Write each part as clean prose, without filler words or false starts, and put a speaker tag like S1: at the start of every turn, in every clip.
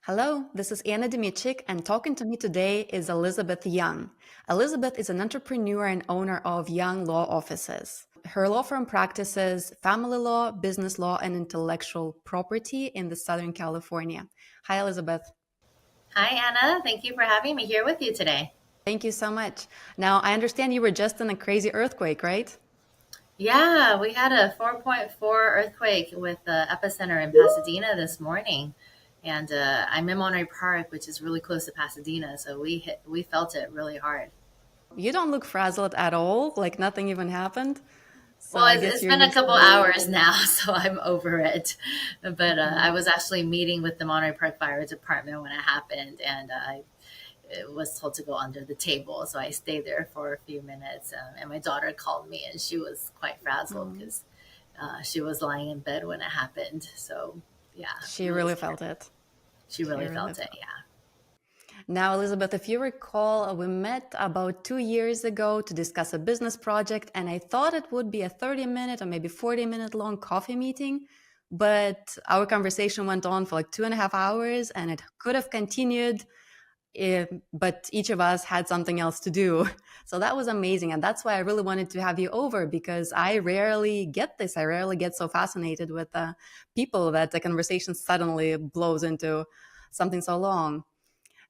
S1: Hello, this is Anna Dimichik, and talking to me today is Elizabeth Young. Elizabeth is an entrepreneur and owner of Young Law Offices. Her law firm practices family law, business law, and intellectual property in the Southern California. Hi, Elizabeth.
S2: Hi, Anna. Thank you for having me here with you today.
S1: Thank you so much. Now, I understand you were just in a crazy earthquake, right?
S2: Yeah, we had a 4.4 earthquake with the epicenter in Pasadena this morning. And I'm in Monterey Park, which is really close to Pasadena. So we felt it really hard.
S1: You don't look frazzled at all, like nothing even happened. So
S2: Well,
S1: I
S2: it's,
S1: guess
S2: it's
S1: you're
S2: been a
S1: used
S2: couple
S1: to it.
S2: hours now, so I'm over it. But I
S1: Mhm.
S2: was actually meeting with the Monterey Park Fire Department when it happened, and I was told to go under the table. So I stayed there for a few minutes. And my daughter called me, and she was quite frazzled
S1: Mm.
S2: because she was lying in bed when it happened. So, yeah,
S1: She
S2: really
S1: really
S2: scary.
S1: felt it.
S2: She
S1: She
S2: really
S1: really
S2: felt it.
S1: felt it.
S2: Yeah.
S1: Now, Elizabeth, if you recall, we met about 2 years ago to discuss a business project, and I thought it would be a 30-minute or maybe 40-minute long coffee meeting. But our conversation went on for like 2.5 hours, and it could have continued, but each of us had something else to do. So that was amazing. And that's why I really wanted to have you over because I rarely get this. I rarely get so fascinated with people that the conversation suddenly blows into something so long.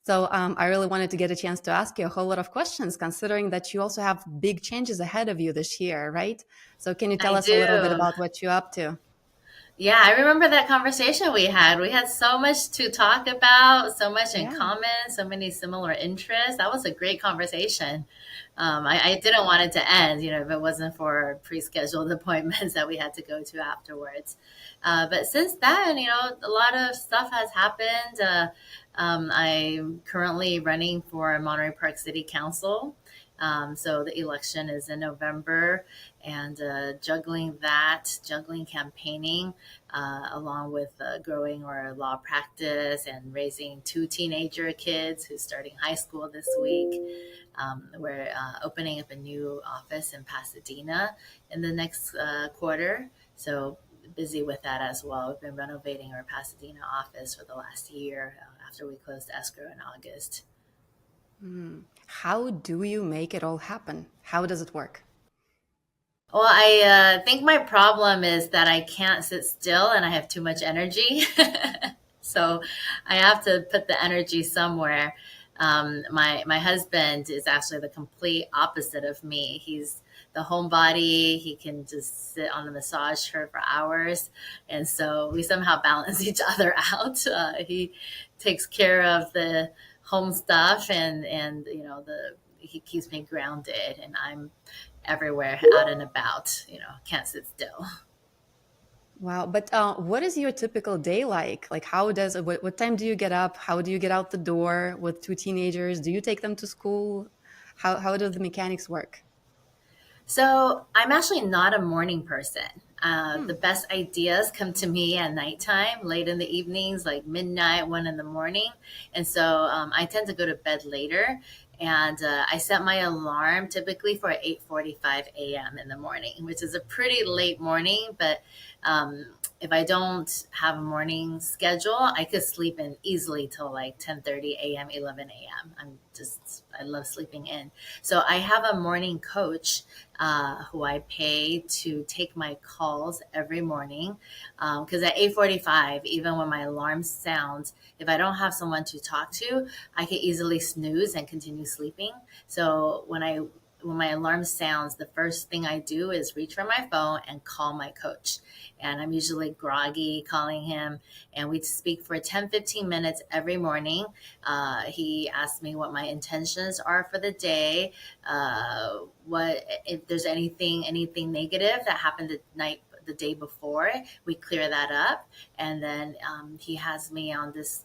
S1: So I really wanted to get a chance to ask you a whole lot of questions, considering that you also have big changes ahead of you this year, right? So can you tell
S2: I
S1: us a little bit
S2: do.
S1: about what you're up to?
S2: Yeah, I remember that conversation we had. We had so much to talk about, so much in
S1: Yeah.
S2: common, so many similar interests. That was a great conversation. I didn't want it to end, if it wasn't for pre-scheduled appointments that we had to go to afterwards. But since then, a lot of stuff has happened. I'm currently running for Monterey Park City Council. So the election is in November, and juggling campaigning, along with growing our law practice and raising two teenager kids who's starting high school this week. We're opening up a new office in Pasadena in the next quarter. So busy with that as well. We've been renovating our Pasadena office for the last year after we closed escrow in August.
S1: How do you make it all happen? How does it work?
S2: Well, I think my problem is that I can't sit still and I have too much energy. So I have to put the energy somewhere. My husband is actually the complete opposite of me. He's the homebody. He can just sit on the massage chair for hours, and so we somehow balance each other out. He takes care of the home stuff, and the he keeps me grounded, and I'm everywhere, out and about. Can't sit still.
S1: Wow. But what is your typical day like? Like, what time do you get up? How do you get out the door with two teenagers? Do you take them to school? How do the mechanics work?
S2: So I'm actually not a morning person.
S1: Hmm.
S2: The best ideas come to me at nighttime, late in the evenings, like midnight, 1 in the morning. And so I tend to go to bed later. And I set my alarm typically for 8:45 a.m. in the morning, which is a pretty late morning. But if I don't have a morning schedule, I could sleep in easily till like 10:30 a.m., 11 a.m. I love sleeping in. So I have a morning coach who I pay to take my calls every morning. Because at 8:45, even when my alarm sounds, if I don't have someone to talk to, I can easily snooze and continue sleeping. So when my alarm sounds, the first thing I do is reach for my phone and call my coach. And I'm usually groggy calling him, and we speak for 10, 15 minutes every morning. He asks me what my intentions are for the day, what if there's anything negative that happened the day before, we clear that up. And then he has me on this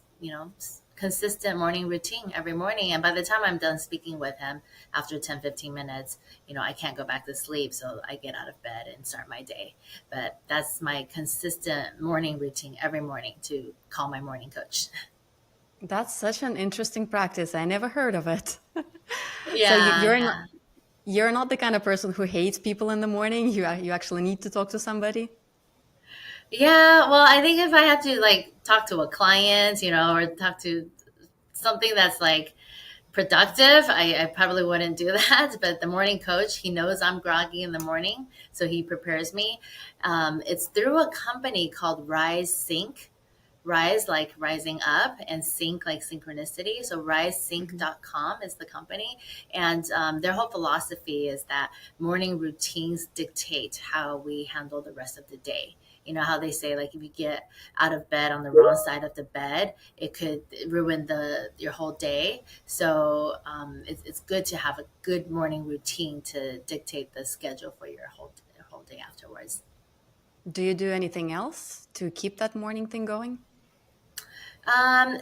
S2: consistent morning routine every morning, and by the time I'm done speaking with him after 10, 15 minutes, I can't go back to sleep, so I get out of bed and start my day. But that's my consistent morning routine every morning, to call my morning coach.
S1: That's such an interesting practice. I never heard of it. So
S2: Yeah, yeah.
S1: you're not the kind of person who hates people in the morning. You actually need to talk to somebody.
S2: Yeah, well, I think if I had to like talk to a client, or talk to something that's like productive, I probably wouldn't do that. But the morning coach, he knows I'm groggy in the morning, so he prepares me. It's through a company called Rise Sync. Rise like rising up, and sync like synchronicity. So
S1: Mhm.
S2: risesync.com is the company. And their whole philosophy is that morning routines dictate how we handle the rest of the day. You know how they say, like, if you get out of bed on the wrong side of the bed, it could ruin the your whole day. So it's good to have a good morning routine to dictate the schedule for your whole day afterwards.
S1: Do you do anything else to keep that morning thing going?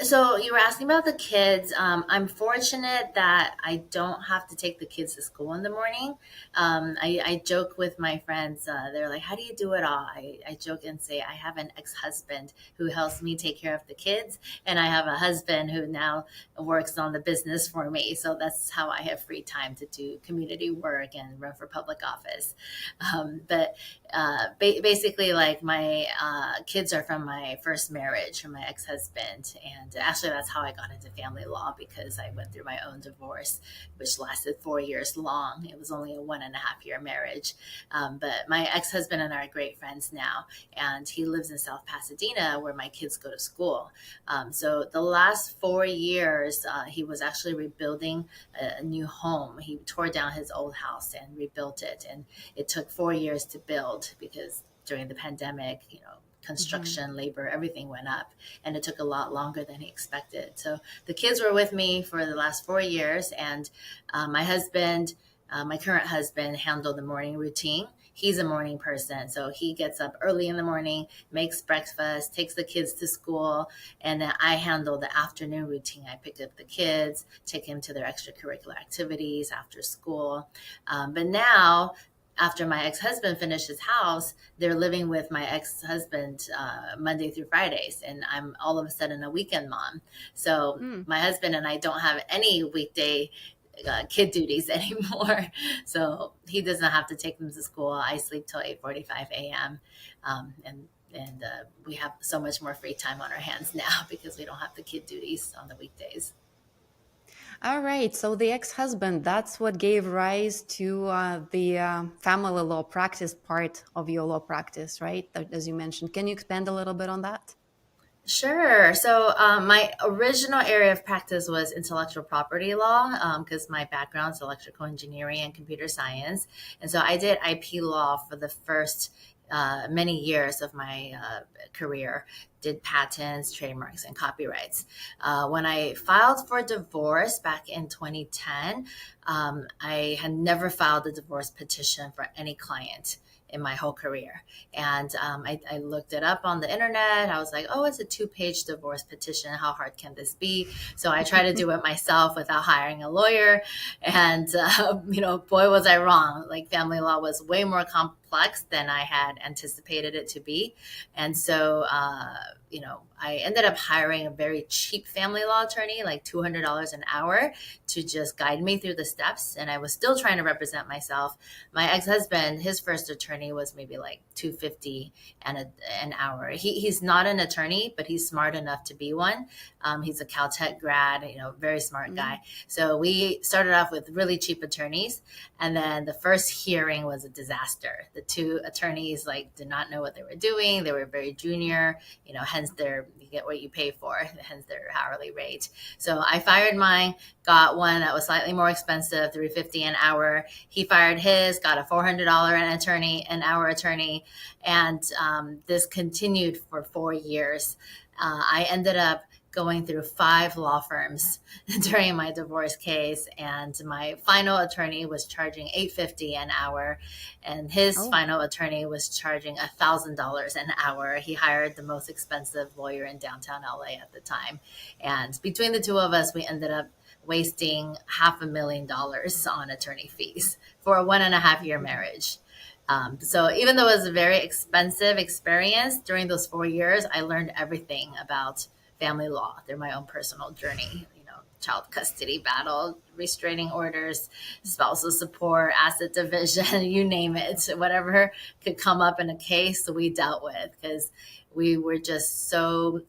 S2: So you were asking about the kids. I'm fortunate that I don't have to take the kids to school in the morning. I joke with my friends. They're like, "How do you do it all?" I joke and say I have an ex-husband who helps me take care of the kids, and I have a husband who now works on the business for me. So that's how I have free time to do community work and run for public office. But basically, like, my kids are from my first marriage from my ex-husband, and actually that's how I got into family law, because I went through my own divorce, which lasted 4 years long. It was only a 1.5 year marriage. But my ex-husband and I are great friends now, and he lives in South Pasadena where my kids go to school. So the last 4 years, he was actually rebuilding a new home. He tore down his old house and rebuilt it, and it took 4 years to build because during the pandemic,
S1: Hmm.
S2: construction, labor, everything went up, and it took a lot longer than he expected. So the kids were with me for the last 4 years, and my husband, my current husband, handled the morning routine. He's a morning person, so he gets up early in the morning, makes breakfast, takes the kids to school, and then I handle the afternoon routine. I pick up the kids, take them to their extracurricular activities after school. But now, after my ex-husband finished his house, they're living with my ex-husband Monday through Fridays, and I'm all of a sudden a weekend mom. So
S1: Mm.
S2: my husband and I don't have any weekday kid duties anymore. So he doesn't have to take them to school. I sleep till 8:45 a.m. And we have so much more free time on our hands now because we don't have the kid duties on the weekdays.
S1: All right. So the ex-husband, that's what gave rise to the family law practice part of your law practice, right? As you mentioned. Can you expand a little bit on that?
S2: Sure. So, my original area of practice was intellectual property law, because my background is electrical engineering and computer science. And so I did IP law for the first many years of my career, did patents, trademarks, and copyrights. When I filed for divorce back in 2010, I had never filed a divorce petition for any client in my whole career. And I looked it up on the internet. I was like, oh, it's a 2-page divorce petition. How hard can this be? So I tried to do it myself without hiring a lawyer. And, boy, was I wrong. Like, family law was way more complex than I had anticipated it to be. And so, I ended up hiring a very cheap family law attorney, like $200 an hour, to just guide me through the steps. And I was still trying to represent myself. My ex-husband, his first attorney was maybe like 250 an hour. He's not an attorney, but he's smart enough to be one. He's a Caltech grad, very smart
S1: Mm.
S2: guy. So we started off with really cheap attorneys, and then the first hearing was a disaster. The two attorneys like did not know what they were doing. They were very junior, hence their you get what you pay for, hence their hourly rate. So I fired mine, got one that was slightly more expensive, 350 an hour. He fired his, got a $400 an hour attorney, and this continued for 4 years. I ended up going through 5 law firms during my divorce case, and my final attorney was charging 850 an hour, and his
S1: Oh.
S2: final attorney was charging $1,000 an hour. He hired the most expensive lawyer in downtown LA at the time, and between the two of us, we ended up wasting $500,000 on attorney fees for a 1.5 year marriage. So even though it was a very expensive experience during those 4 years, I learned everything about family law through my own personal journey. Child custody battle, restraining orders, spousal support, asset division, you name it, whatever could come up in a case we dealt with, because we were just so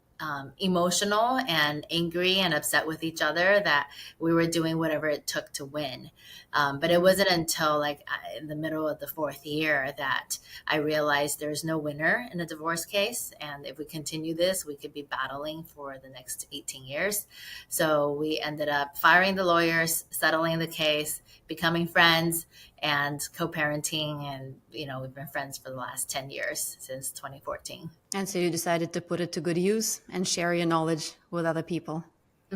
S2: emotional and angry and upset with each other that we were doing whatever it took to win. But it wasn't until in the middle of the fourth year that I realized there's no winner in a divorce case. And if we continue this, we could be battling for the next 18 years. So we ended up firing the lawyers, settling the case, becoming friends, and co-parenting. And, we've been friends for the last 10 years, since 2014.
S1: And so you decided to put it to good use and share your knowledge with other people.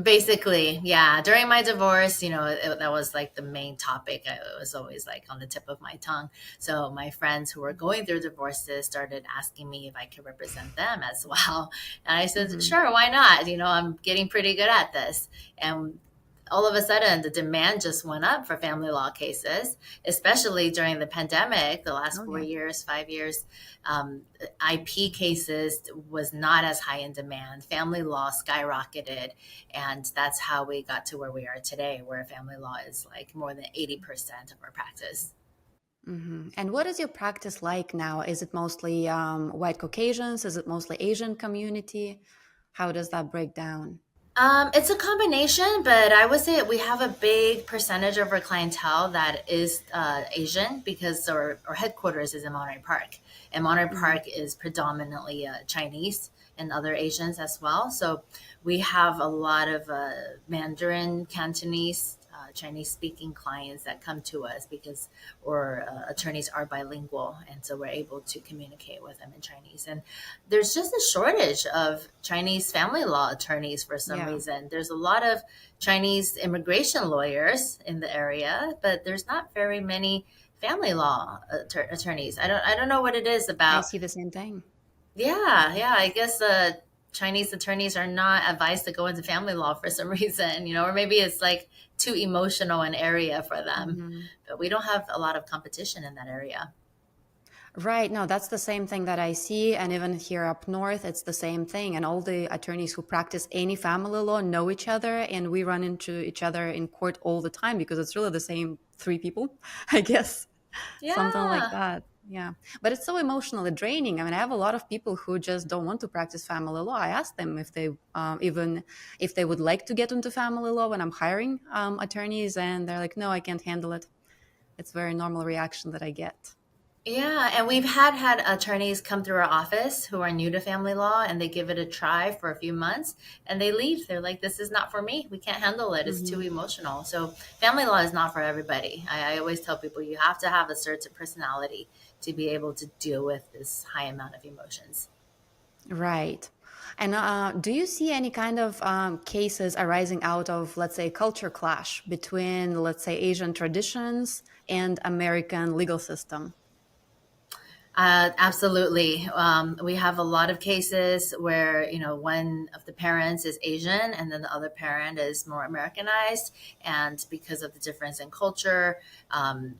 S2: Basically, yeah. During my divorce, that was like the main topic. It was always like on the tip of my tongue. So my friends who were going through divorces started asking me if I could represent them as well. And I said, sure, why not? I'm getting pretty good at this. And all of a sudden, the demand just went up for family law cases, especially during the pandemic, the last 4 years, 5 years. IP cases was not as high in demand. Family law skyrocketed. And that's how we got to where we are today, where family law is like more than 80% of our practice.
S1: And what is your practice like now? Is it mostly white Caucasians? Is it mostly Asian community? How does that break down?
S2: It's a combination, but I would say we have a big percentage of our clientele that is Asian, because our headquarters is in Monterey Park. And Monterey Park is predominantly Chinese and other Asians as well. So we have a lot of Mandarin, Cantonese, Chinese speaking clients that come to us because our attorneys are bilingual. And so we're able to communicate with them in Chinese. And there's just a shortage of Chinese family law attorneys for some reason. There's a lot of Chinese immigration lawyers in the area, but there's not very many family law attorneys. I don't know what it is about.
S1: I see the same thing.
S2: Yeah. I guess Chinese attorneys are not advised to go into family law for some reason, or maybe it's like too emotional an area for them. But we don't have a lot of competition in that area.
S1: Right. No, that's the same thing that I see. And even here up north, it's the same thing. And all the attorneys who practice any family law know each other. And we run into each other in court all the time because it's really the same three people, I guess. Something like
S2: Yeah.
S1: that. Yeah. But it's so emotionally draining. I mean, I have a lot of people who just don't want to practice family law. I ask them if they even if they would like to get into family law when I'm hiring attorneys, and they're like, no, I can't handle it. It's a very normal reaction that I get.
S2: Yeah, and we've had attorneys come through our office who are new to family law, and they give it a try for a few months and they leave. They're like, this is not for me. We can't handle it. It's too emotional. So family law is not for everybody. I always tell people you have to have a certain personality to be able to deal with this high amount of emotions.
S1: Right. And do you see any kind of cases arising out of, let's say, culture clash between, let's say, Asian traditions and American legal system?
S2: Absolutely. We have a lot of cases where, one of the parents is Asian and then the other parent is more Americanized. And because of the difference in culture,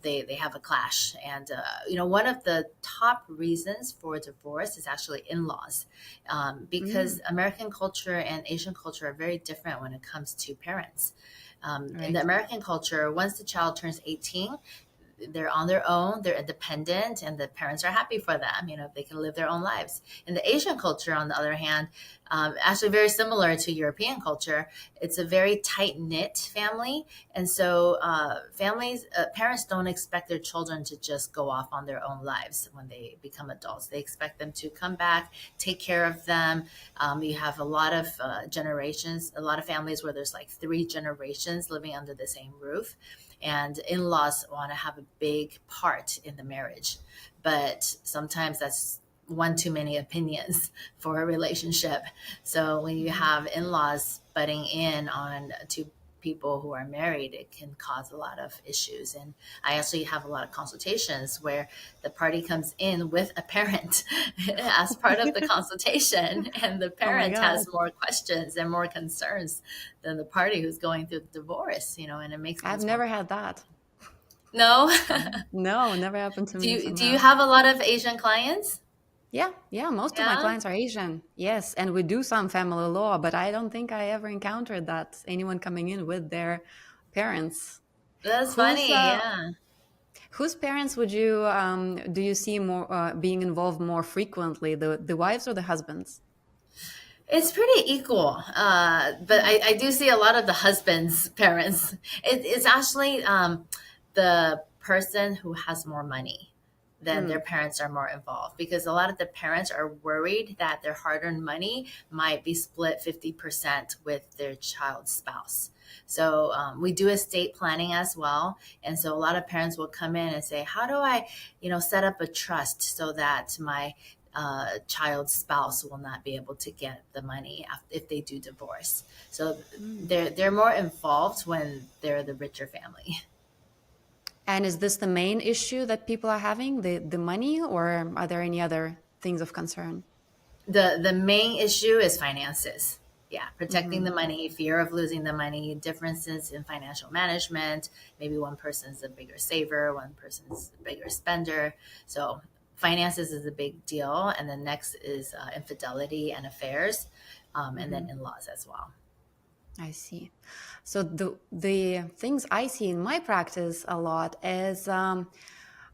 S2: they have a clash. And, one of the top reasons for divorce is actually in-laws, because American culture and Asian culture are very different when it comes to parents. In the
S1: Right.
S2: American culture, once the child turns 18, they're on their own, they're independent, and the parents are happy for them. They can live their own lives. In the Asian culture, on the other hand, actually very similar to European culture, it's a very tight knit family. And so parents don't expect their children to just go off on their own lives when they become adults. They expect them to come back, take care of them. You have a lot of generations, a lot of families where there's like 3 generations living under the same roof. And in-laws want to have a big part in the marriage, but sometimes that's one too many opinions for a relationship. So when you have in-laws butting in on two people who are married, it can cause a lot of issues. And I actually have a lot of consultations where the party comes in with a parent as part of the consultation, and the
S1: Oh my
S2: parent
S1: God.
S2: has more questions and more concerns than the party who's going through the divorce, and it makes
S1: I've
S2: things more
S1: never had
S2: complicated.
S1: that.
S2: No.
S1: No, never happened to
S2: do
S1: me
S2: you do you
S1: somehow.
S2: have a lot of Asian clients?
S1: Yeah, most of my
S2: Yeah,
S1: clients are Asian. Yes, and we do some family law, but I don't think I ever encountered that anyone coming in with their parents.
S2: that's
S1: Whose
S2: funny. Yeah.
S1: whose parents would you do you see more being involved more frequently, the wives or the husbands?
S2: It's pretty equal, but I do see a lot of the husband's parents. It's actually the person who has more money than their
S1: Mm,
S2: parents are more involved, because a lot of the parents are worried that their hard-earned money might be split 50% with their child's spouse. So we do estate planning as well, and so a lot of parents will come in and say, "How do I, set up a trust so that my child's spouse will not be able to get the money if they do divorce." So
S1: mm.
S2: they're more involved when they're the richer family.
S1: And is this the main issue that people are having, the money, or are there any other things of concern?
S2: The main issue is finances. Yeah, protecting
S1: Hmm.
S2: the money, fear of losing the money, differences in financial management. Maybe one person's a bigger saver, one person's a bigger spender. So finances is a big deal, and then next is infidelity and affairs, and then
S1: Hmm.
S2: in-laws as well.
S1: I see. So the things I see in my practice a lot is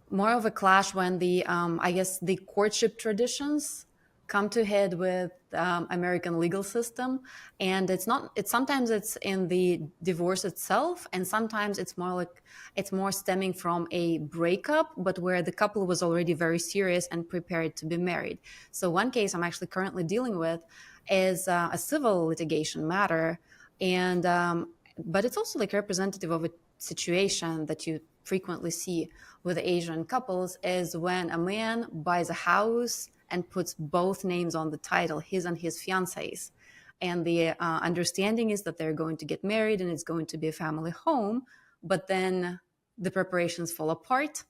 S1: more of a clash when the I guess the courtship traditions come to head with American legal system, and it's not. It's sometimes it's in the divorce itself, and sometimes it's more like it's more stemming from a breakup, but where the couple was already very serious and prepared to be married. So one case I'm actually currently dealing with is a civil litigation matter, and but it's also like representative of a situation that you frequently see with Asian couples is when a man buys a house and puts both names on the title, his and his fiance's. And the understanding is that they're going to get married and it's going to be a family home. But then the preparations fall apart.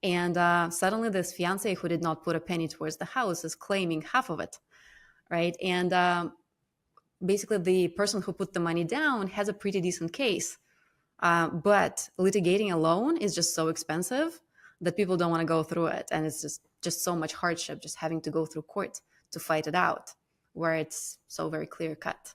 S1: And suddenly, this fiance who did not put a penny towards the house is claiming half of it, right? And basically, the person who put the money down has a pretty decent case, but litigating alone is just so expensive that people don't want to go through it, and it's just so much hardship just having to go through court to fight it out, where it's so very clear cut.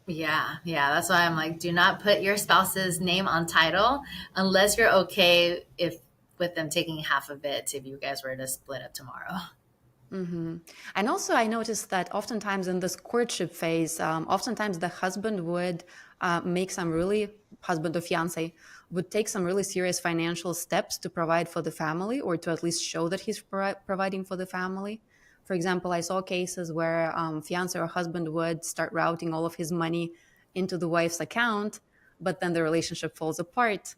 S2: Yeah, yeah. That's why I'm like, do not put your spouse's name on title unless you're okay if with them taking half of it if you guys were to split up tomorrow.
S1: Hmm. And also, I noticed that oftentimes in this courtship phase, oftentimes the husband would make some really husband or fiance would take some really serious financial steps to provide for the family, or to at least show that he's providing for the family. For example, I saw cases where fiance or husband would start routing all of his money into the wife's account, but then the relationship falls apart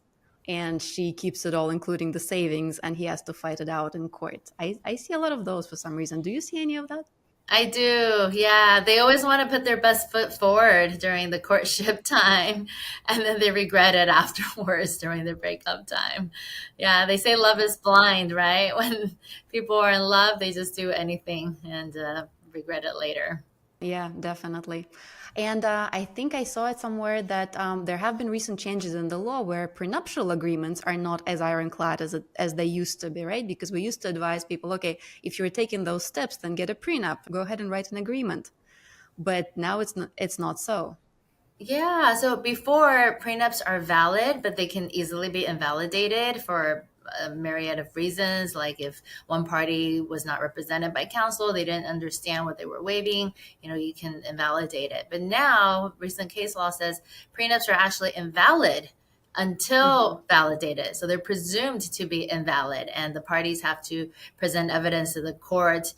S1: and she keeps it all, including the savings, and he has to fight it out in court. I see a lot of those for some reason. Do you see any of that?
S2: I do. Yeah. They always want to put their best foot forward during the courtship time, and then they regret it afterwards during the breakup time. Yeah. They say love is blind, right? When people are in love, they just do anything and regret it later.
S1: Yeah, definitely. And I think I saw it somewhere that there have been recent changes in the law where prenuptial agreements are not as ironclad as they used to be, right? Because we used to advise people, okay, if you're taking those steps, then get a prenup, go ahead and write an agreement. But now it's not so.
S2: Yeah, so before prenups are valid, but they can easily be invalidated for a myriad of reasons. Like if one party was not represented by counsel, they didn't understand what they were waiving, you can invalidate it. But now, recent case law says prenups are actually invalid
S1: Mhm.
S2: until validated. So they're presumed to be invalid, and the parties have to present evidence to the court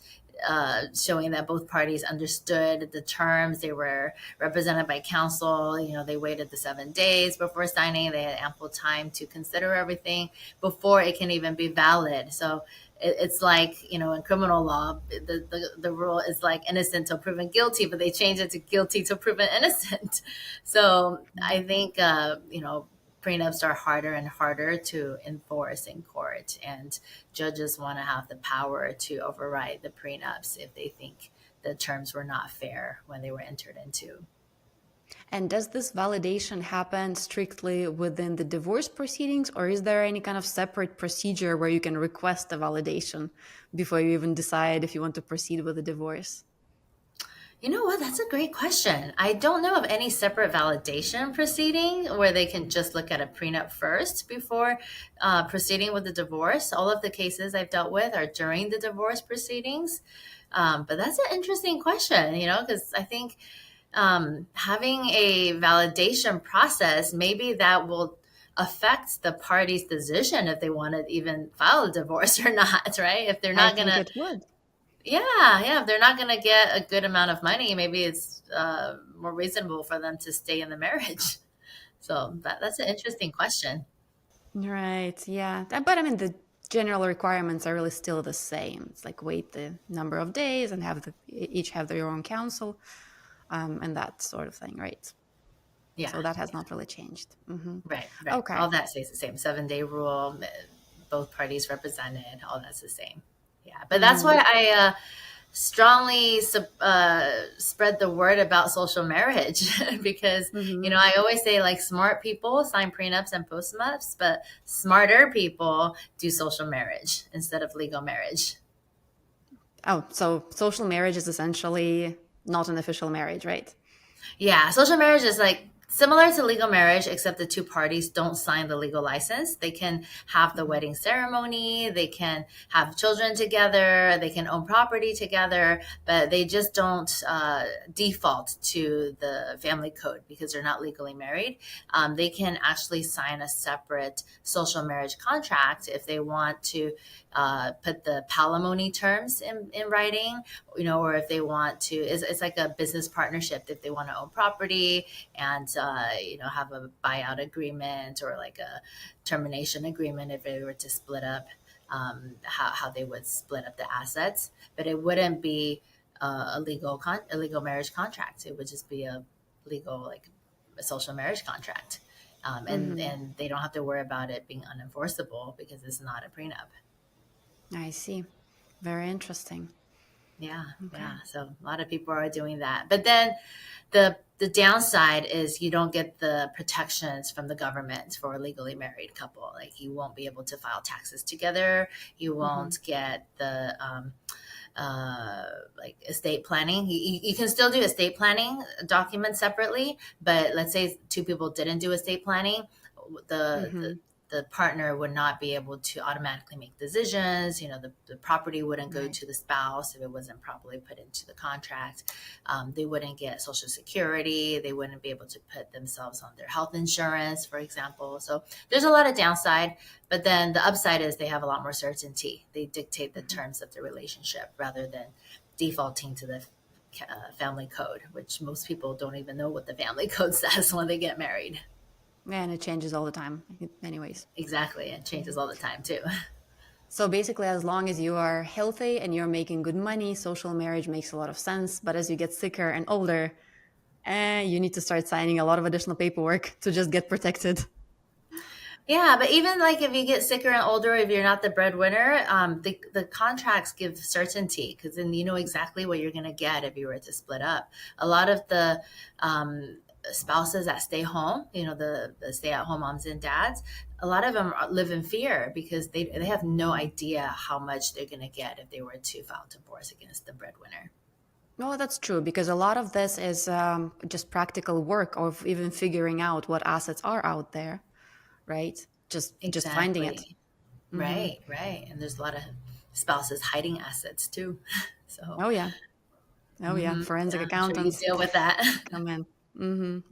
S2: showing that both parties understood the terms. They were represented by counsel. They waited the 7 days before signing. They had ample time to consider everything before it can even be valid. So it's like, in criminal law, the rule is like innocent till proven guilty, but they change it to guilty till proven innocent. So I think, prenups are harder and harder to enforce in court, and judges want to have the power to override the prenups if they think the terms were not fair when they were entered into.
S1: And does this validation happen strictly within the divorce proceedings, or is there any kind of separate procedure where you can request a validation before you even decide if you want to proceed with the divorce?
S2: You know what? That's a great question. I don't know of any separate validation proceeding where they can just look at a prenup first before proceeding with the divorce. All of the cases I've dealt with are during the divorce proceedings. But that's an interesting question, because I think having a validation process, maybe that will affect the party's decision if they want to even file a divorce or not, right? If they're
S1: I
S2: not going
S1: think
S2: to,
S1: it would.
S2: yeah, if they're not going to get a good amount of money, maybe it's more reasonable for them to stay in the marriage. So that's an interesting question.
S1: Right. Yeah. But I mean, the general requirements are really still the same. It's like wait the number of days and have each have their own counsel, and that sort of thing, right?
S2: Yeah,
S1: So that has not really changed.
S2: right.
S1: Okay.
S2: All that stays the same. 7-day rule, both parties represented, all that's the same. Yeah, but that's
S1: Hmm.
S2: why I strongly spread the word about social marriage because
S1: Hmm.
S2: I always say like smart people sign prenups and postnups, but smarter people do social marriage instead of legal marriage.
S1: Oh, so social marriage is essentially not an official marriage, right?
S2: Yeah, social marriage is like similar to legal marriage, except the two parties don't sign the legal license. They can have the
S1: Hmm.
S2: wedding ceremony, they can have children together, they can own property together, but they just don't default to the family code because they're not legally married. They can actually sign a separate social marriage contract if they want to put the palimony terms in writing, or if they want to, it's like a business partnership if they want to own property and, have a buyout agreement or like a termination agreement if they were to split up, how they would split up the assets. But it wouldn't be a legal marriage contract. It would just be a legal, like a social marriage contract.
S1: Hmm.
S2: And they don't have to worry about it being unenforceable because it's not a prenup.
S1: I see. Very interesting.
S2: Yeah,
S1: Okay.
S2: yeah. So a lot of people are doing that. But then the downside is you don't get the protections from the government for a legally married couple. Like you won't be able to file taxes together. You
S1: Hmm.
S2: won't get the like estate planning. You can still do estate planning documents separately, but let's say two people didn't do estate planning, the the
S1: Hmm.
S2: the partner would not be able to automatically make decisions. The property wouldn't go
S1: Right.
S2: to the spouse if it wasn't properly put into the contract. They wouldn't get Social Security. They wouldn't be able to put themselves on their health insurance, for example. So there's a lot of downside, but then the upside is they have a lot more certainty. They dictate the
S1: Hmm.
S2: terms of the relationship rather than defaulting to the family code, which most people don't even know what the family code says when they get married.
S1: And it changes all the time, anyways.
S2: Exactly. It changes all the time too.
S1: So basically, as long as you are healthy and you're making good money, social marriage makes a lot of sense. But as you get sicker and older, you need to start signing a lot of additional paperwork to just get protected.
S2: Yeah, but even like if you get sicker and older, if you're not the breadwinner, the contracts give certainty because then you know exactly what you're going to get if you were to split up. A lot of the spouses that stay home, the stay at home moms and dads, a lot of them live in fear because they have no idea how much they're going to get if they were to file divorce against the breadwinner.
S1: No, that's true because a lot of this is just practical work of even figuring out what assets are out there, right? Just finding it.
S2: Exactly.
S1: Hmm.
S2: Right. And there's a lot of spouses hiding assets too. So,
S1: Oh yeah, oh yeah. Forensic
S2: yeah, I'm sure you
S1: accountants
S2: deal with that.
S1: come in.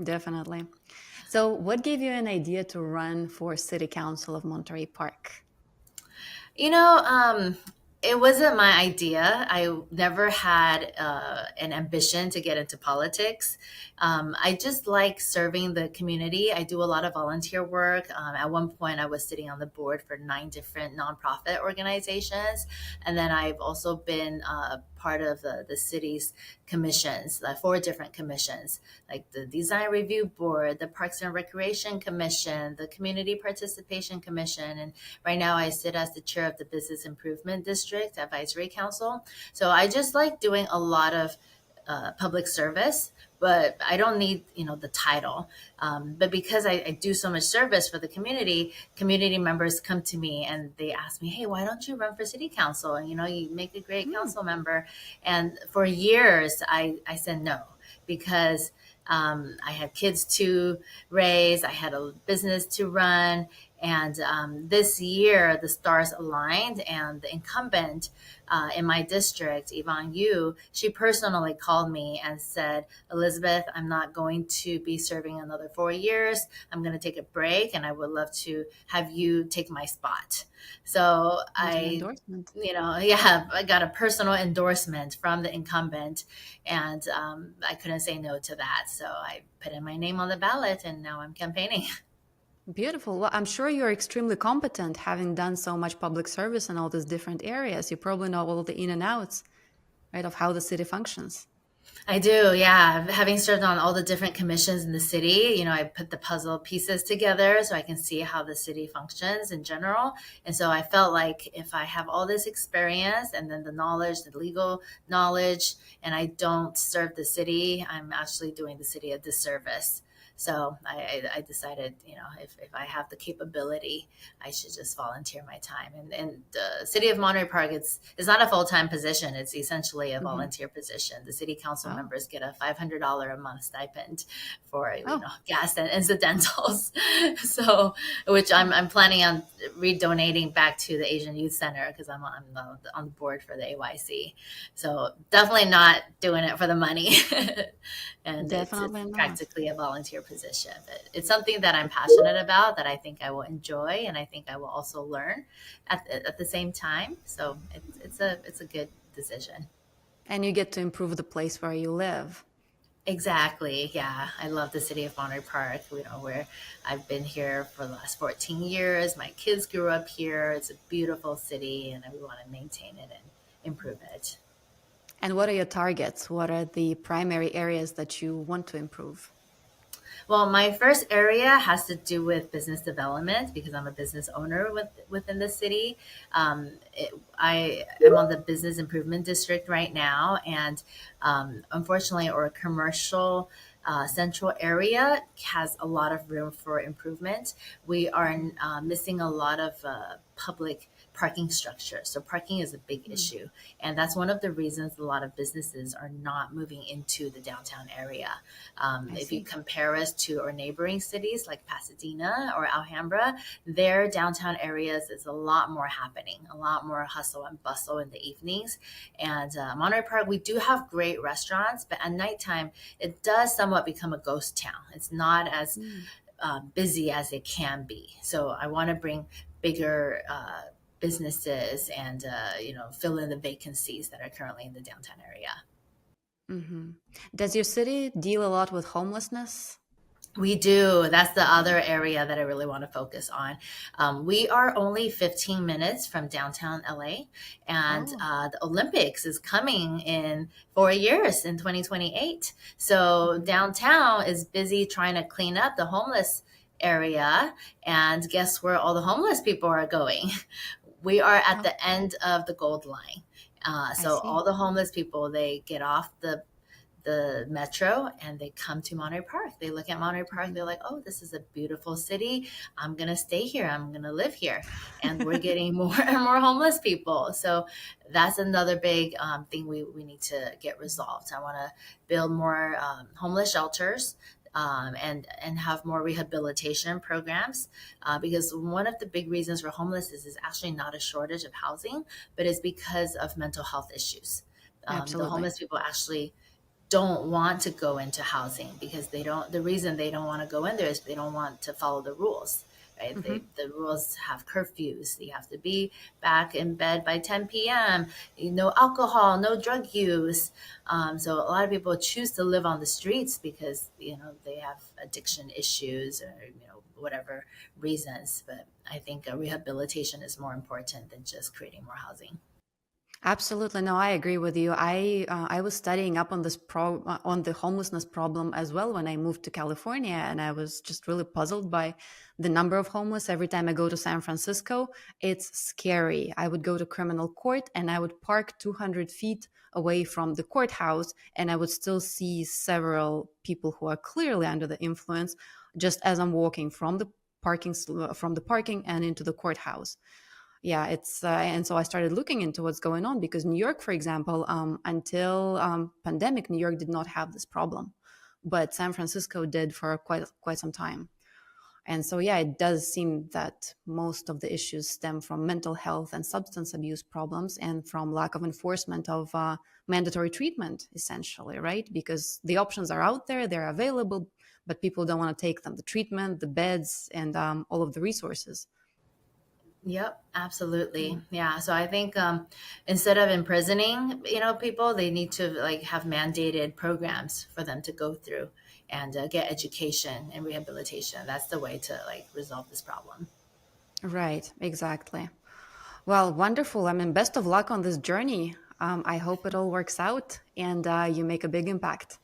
S1: Definitely. So, what gave you an idea to run for City Council of Monterey Park?
S2: You know, it wasn't my idea. I never had an ambition to get into politics. I just like serving the community. I do a lot of volunteer work. At one point, I was sitting on the board for 9 different nonprofit organizations. And then I've also been part of the city's commissions, 4 different commissions, like the Design Review Board, the Parks and Recreation Commission, the Community Participation Commission, and right now I sit as the chair of the Business Improvement District Advisory Council. So I just like doing a lot of public service, but I don't need, the title. But because I do so much service for the community members come to me and they ask me, hey, why don't you run for city council? And, you make a great
S1: Hmm.
S2: council member. And for years, I said no because I had kids to raise, I had a business to run. And this year, the stars aligned, and the incumbent in my district, Yvonne Yu, she personally called me and said, Elizabeth, I'm not going to be serving another 4 years. I'm going to take a break, and I would love to have you take my spot. So
S1: What an endorsement.
S2: yeah, I got a personal endorsement from the incumbent, and I couldn't say no to that. So I put in my name on the ballot, and now I'm campaigning.
S1: Beautiful. Well, I'm sure you're extremely competent having done so much public service in all these different areas. You probably know all the in and outs, right, of how the city functions.
S2: I do, yeah. Having served on all the different commissions in the city, I put the puzzle pieces together so I can see how the city functions in general. And so I felt like if I have all this experience and then the knowledge, the legal knowledge, and I don't serve the city, I'm actually doing the city a disservice. So I decided, if I have the capability, I should just volunteer my time. And the city of Monterey Park, it's not a full time position. It's essentially a
S1: Hmm.
S2: volunteer position. The city council
S1: Oh,
S2: members get a $500 a month stipend for
S1: oh,
S2: gas and incidentals. So, which I'm planning on redonating back to the Asian Youth Center because I'm on the board for the AYC. So definitely not doing it for the money. And it's
S1: definitely not.
S2: practically a volunteer position, but it's something that I'm passionate about, that I think I will enjoy, and I think I will also learn at the same time. So it's a good decision.
S1: And you get to improve the place where you live.
S2: Exactly. Yeah. I love the city of Monterey Park, where I've been here for the last 14 years. My kids grew up here. It's a beautiful city, and we want to maintain it and improve it.
S1: And what are your targets? What are the primary areas that you want to improve?
S2: Well, my first area has to do with business development because I'm a business owner within the city. I am on the business improvement district right now, and unfortunately, our commercial central area has a lot of room for improvement. We are missing a lot of public parking structure. So parking is a big
S1: Mm.
S2: issue. And that's one of the reasons a lot of businesses are not moving into the downtown area.
S1: I
S2: If you
S1: see.
S2: compare us to our neighboring cities like Pasadena or Alhambra, their downtown areas is a lot more happening, a lot more hustle and bustle in the evenings. And Monterey Park, we do have great restaurants, but at nighttime, it does somewhat become a ghost town. It's not as
S1: Mm.
S2: busy as it can be. So I want to bring bigger businesses and fill in the vacancies that are currently in the downtown area.
S1: Hmm. Does your city deal a lot with homelessness?
S2: We do. That's the other area that I really want to focus on. We are only 15 minutes from downtown LA, and
S1: Oh.
S2: the Olympics is coming in 4 years in 2028. So
S1: Mhm.
S2: downtown is busy trying to clean up the homeless area, and guess where all the homeless people are going? We are at
S1: Oh,
S2: the end of the gold line.
S1: I
S2: So
S1: see.
S2: all the homeless people, they get off the metro and they come to Monterey Park. They look at Monterey Park.
S1: Mhm.
S2: They're like, oh, this is a beautiful city. I'm going to stay here. I'm going to live here. And we're getting more and more homeless people. So that's another big thing we need to get resolved. I want to build more homeless shelters. And have more rehabilitation programs because one of the big reasons for homelessness is actually not a shortage of housing, but it's because of mental health issues. The
S1: Absolutely.
S2: homeless people actually don't want to go into housing because the reason they don't want to go in there is they don't want to follow the rules, right?
S1: Hmm.
S2: The rules have curfews. You have to be back in bed by 10 p.m. No alcohol, no drug use. So a lot of people choose to live on the streets because they have addiction issues or whatever reasons. But I think rehabilitation is more important than just creating more housing.
S1: Absolutely, no, I agree with you. I was studying up on on the homelessness problem as well when I moved to California, and I was just really puzzled by the number of homeless. Every time I go to San Francisco, it's scary. I would go to criminal court, and I would park 200 feet away from the courthouse, and I would still see several people who are clearly under the influence, just as I'm walking from the parking and into the courthouse. Yeah, it's and so I started looking into what's going on, because New York, for example, until pandemic, New York did not have this problem, but San Francisco did for quite some time. And so, yeah, it does seem that most of the issues stem from mental health and substance abuse problems, and from lack of enforcement of mandatory treatment, essentially, right? Because the options are out there, they're available, but people don't want to take them, the treatment, the beds, and all of the resources.
S2: Yep, absolutely. Yeah. So I think instead of imprisoning, people, they need to like have mandated programs for them to go through and get education and rehabilitation. That's the way to like resolve this problem.
S1: Right, exactly. Well, wonderful. I mean, best of luck on this journey. I hope it all works out and you make a big impact.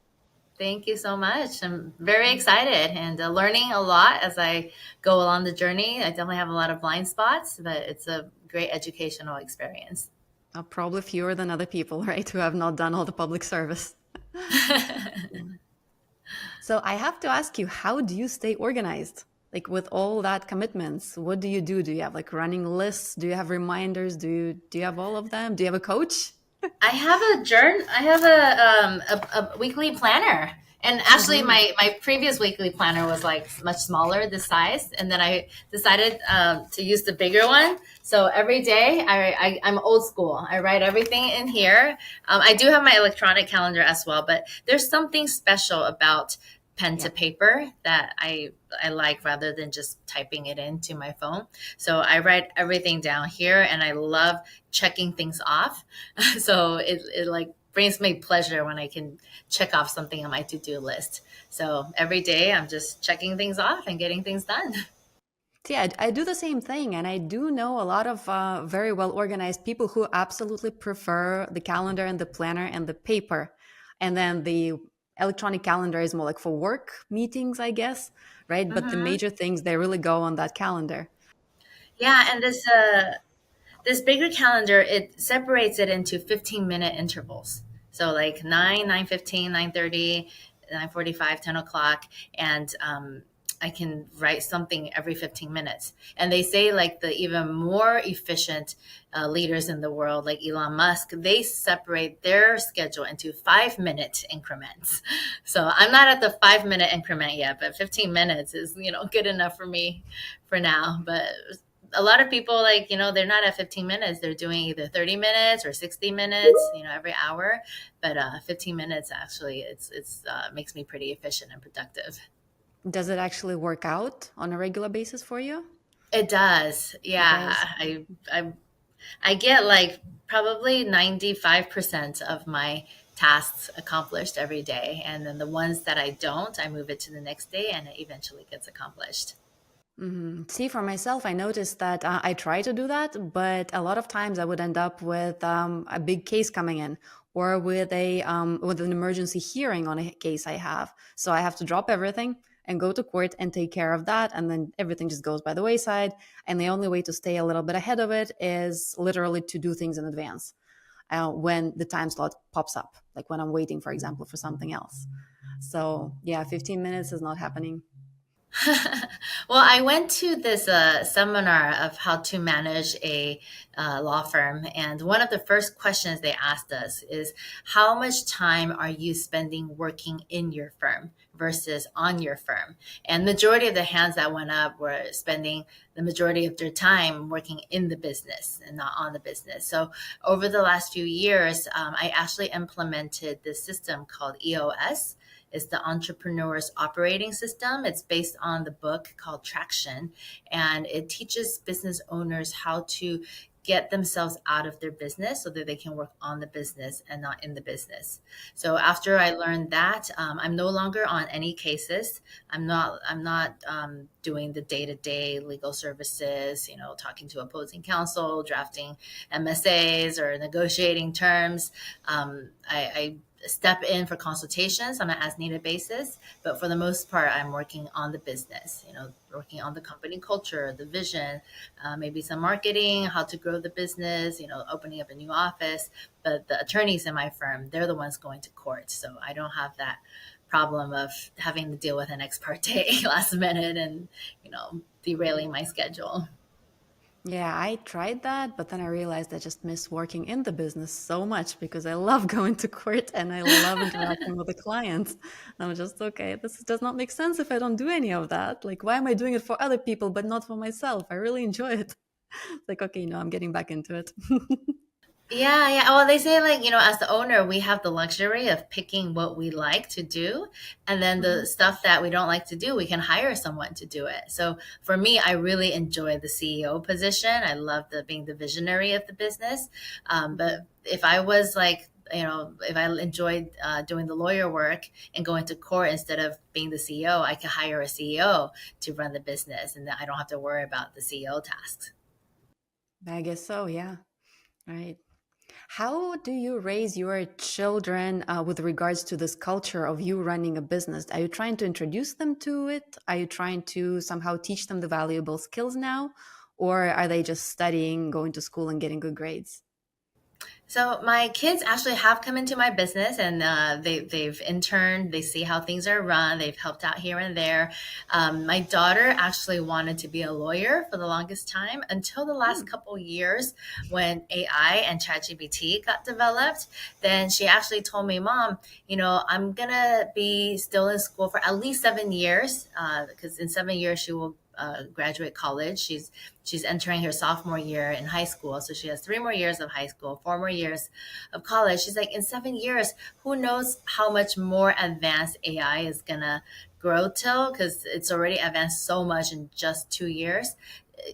S2: Thank you so much. I'm very excited and learning a lot as I go along the journey. I definitely have a lot of blind spots, but it's a great educational experience.
S1: Probably fewer than other people, right, who have not done all the public service. So I have to ask you, how do you stay organized? Like with all that commitments, what do you do? Do you have like running lists? Do you have reminders? Do you have all of them? Do you have a coach?
S2: I have a journal. I have a weekly planner, and actually,
S1: Hmm.
S2: my previous weekly planner was like much smaller, this size, and then I decided to use the bigger one. So every day, I'm old school. I write everything in here. I do have my electronic calendar as well, but there's something special about pen to
S1: Yeah.
S2: paper that I like rather than just typing it into my phone. So I write everything down here, and I love checking things off. So it like brings me pleasure when I can check off something on my to-do list. So every day I'm just checking things off and getting things done.
S1: Yeah, I do the same thing. And I do know a lot of very well organized people who absolutely prefer the calendar and the planner and the paper. And then the electronic calendar is more like for work meetings, I guess, right? But the
S2: Hmm.
S1: major things, they really go on that calendar.
S2: Yeah, and this bigger calendar, it separates it into 15-minute intervals. So like 9, 9:15, 9:30, 9:45, 10 o'clock. And I can write something every 15 minutes. And they say like the even more efficient leaders in the world, like Elon Musk, they separate their schedule into 5-minute increments. So I'm not at the 5-minute increment yet, but 15 minutes is, good enough for me for now. But a lot of people, like, they're not at 15 minutes, they're doing either 30 minutes or 60 minutes, every hour. But 15 minutes, actually, it's makes me pretty efficient and productive.
S1: Does it actually work out on a regular basis for you?
S2: It does.
S1: It
S2: Yeah.
S1: does.
S2: I get like probably 95% of my tasks accomplished every day, and then the ones that I don't, I move it to the next day and it eventually gets accomplished.
S1: See, for myself, I noticed that I try to do that, but a lot of times I would end up with a big case coming in, or with an emergency hearing on a case I have. So I have to drop everything and go to court and take care of that, and then everything just goes by the wayside. And the only way to stay a little bit ahead of it is literally to do things in advance when the time slot pops up, like when I'm waiting, for example, for something else. So yeah, 15 minutes is not happening.
S2: Well, I went to this seminar of how to manage a law firm, and one of the first questions they asked us is, "How much time are you spending working in your firm versus on your firm?" And majority of the hands that went up were spending the majority of their time working in the business and not on the business. So over the last few years, I actually implemented this system called EOS. Is the Entrepreneur's Operating System. It's based on the book called Traction, and it teaches business owners how to get themselves out of their business so that they can work on the business and not in the business. So after I learned that, I'm no longer on any cases. I'm not doing the day-to-day legal services, talking to opposing counsel, drafting MSAs or negotiating terms. I step in for consultations on an as needed basis, but for the most part, I'm working on the business, working on the company culture, the vision, maybe some marketing, how to grow the business, opening up a new office. But the attorneys in my firm, they're the ones going to court. So I don't have that problem of having to deal with an ex parte last minute and, derailing my schedule.
S1: Yeah, I tried that, but then I realized I just miss working in the business so much because I love going to court and I love interacting with the clients. I'm just, okay, this does not make sense if I don't do any of that. Like, why am I doing it for other people but not for myself? I really enjoy it. It's like, okay, no, I'm getting back into it.
S2: Yeah, yeah. Well, they say, like, as the owner, we have the luxury of picking what we like to do. And then
S1: Mhm.
S2: the stuff that we don't like to do, we can hire someone to do it. So for me, I really enjoy the CEO position. I love being the visionary of the business.
S1: Mhm.
S2: But if I was like, if I enjoyed doing the lawyer work and going to court instead of being the CEO, I could hire a CEO to run the business and then I don't have to worry about the CEO tasks.
S1: I guess so, yeah. Right. How do you raise your children with regards to this culture of you running a business? Are you trying to introduce them to it? Are you trying to somehow teach them the valuable skills now? Or are they just studying, going to school, and getting good grades?
S2: So my kids actually have come into my business and they've interned. They see how things are run. They've helped out here and there. My daughter actually wanted to be a lawyer for the longest time until the last
S1: Hmm.
S2: couple years when AI and ChatGPT got developed. Then she actually told me, "Mom, I'm gonna be still in school for at least 7 years because in 7 years she will." Graduate college. She's entering her sophomore year in high school. So she has 3 more years of high school, 4 more years of college. She's like, in 7 years, who knows how much more advanced AI is going to grow till? Because it's already advanced so much in just 2 years.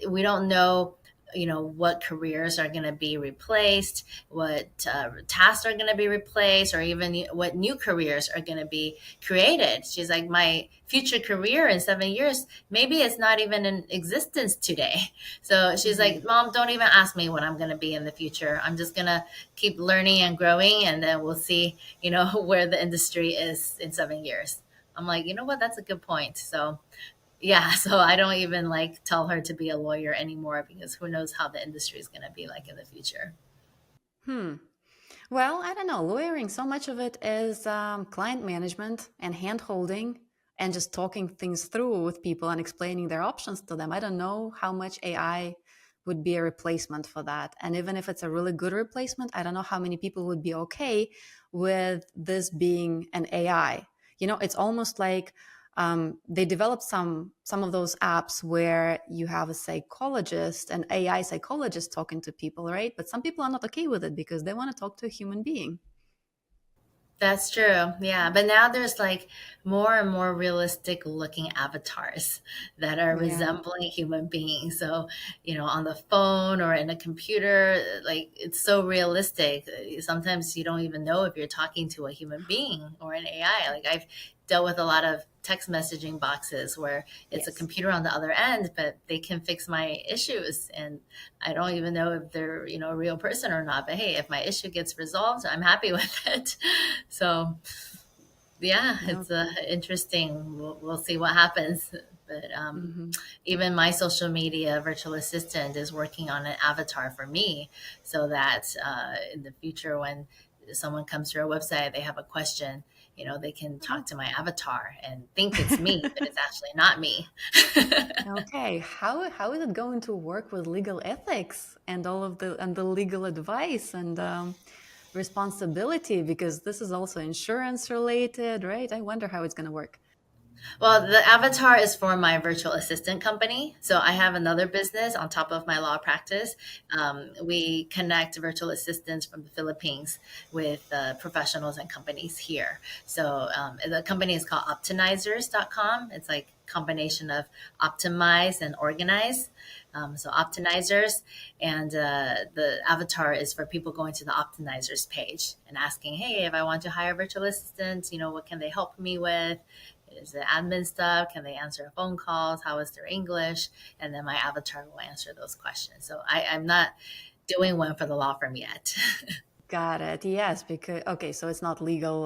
S2: We don't know. What careers are going to be replaced, what tasks are going to be replaced, or even what new careers are going to be created. She's like, my future career in 7 years, maybe it's not even in existence today. So she's
S1: Hmm.
S2: like, Mom, don't even ask me what I'm going to be in the future. I'm just going to keep learning and growing, and then we'll see, where the industry is in 7 years. I'm like, you know what? That's a good point. So, yeah, so I don't even like tell her to be a lawyer anymore because who knows how the industry is going to be like in the future.
S1: Hmm. Well, I don't know. Lawyering, so much of it is client management and hand holding and just talking things through with people and explaining their options to them. I don't know how much AI would be a replacement for that. And even if it's a really good replacement, I don't know how many people would be okay with this being an AI. It's almost like they developed some of those apps where you have a psychologist, an AI psychologist talking to people, right? But some people are not okay with it because they want to talk to a human being.
S2: That's true. Yeah. But now there's like more and more realistic looking avatars that are
S1: Yeah.
S2: resembling human beings. So, on the phone or in a computer, like it's so realistic. Sometimes you don't even know if you're talking to a human being or an AI. Like I've dealt with a lot of text messaging boxes where it's a
S1: Yes.
S2: computer on the other end, but they can fix my issues. And I don't even know if they're, a real person or not. But hey, if my issue gets resolved, I'm happy with it. So yeah, it's
S1: Okay.
S2: interesting. We'll see what happens. But
S1: Hmm.
S2: even my social media virtual assistant is working on an avatar for me so that in the future, when someone comes to our website, they have a question, they can talk
S1: Oh.
S2: to my avatar and think it's me, but it's actually not me.
S1: Okay. How is it going to work with legal ethics and all of the legal advice and responsibility? Because this is also insurance related, right? I wonder how it's going to work.
S2: Well, the avatar is for my virtual assistant company. So I have another business on top of my law practice. We connect virtual assistants from the Philippines with professionals and companies here. So the company is called optimizers.com. It's like combination of optimize and organize. So optimizers, and the avatar is for people going to the optimizers page and asking, hey, if I want to hire virtual assistants, what can they help me with? Is it admin stuff? Can they answer phone calls? How is their English? And then my avatar will answer those questions. So I'm not doing one for the law firm yet.
S1: Got it. Yes, because okay, so it's not legal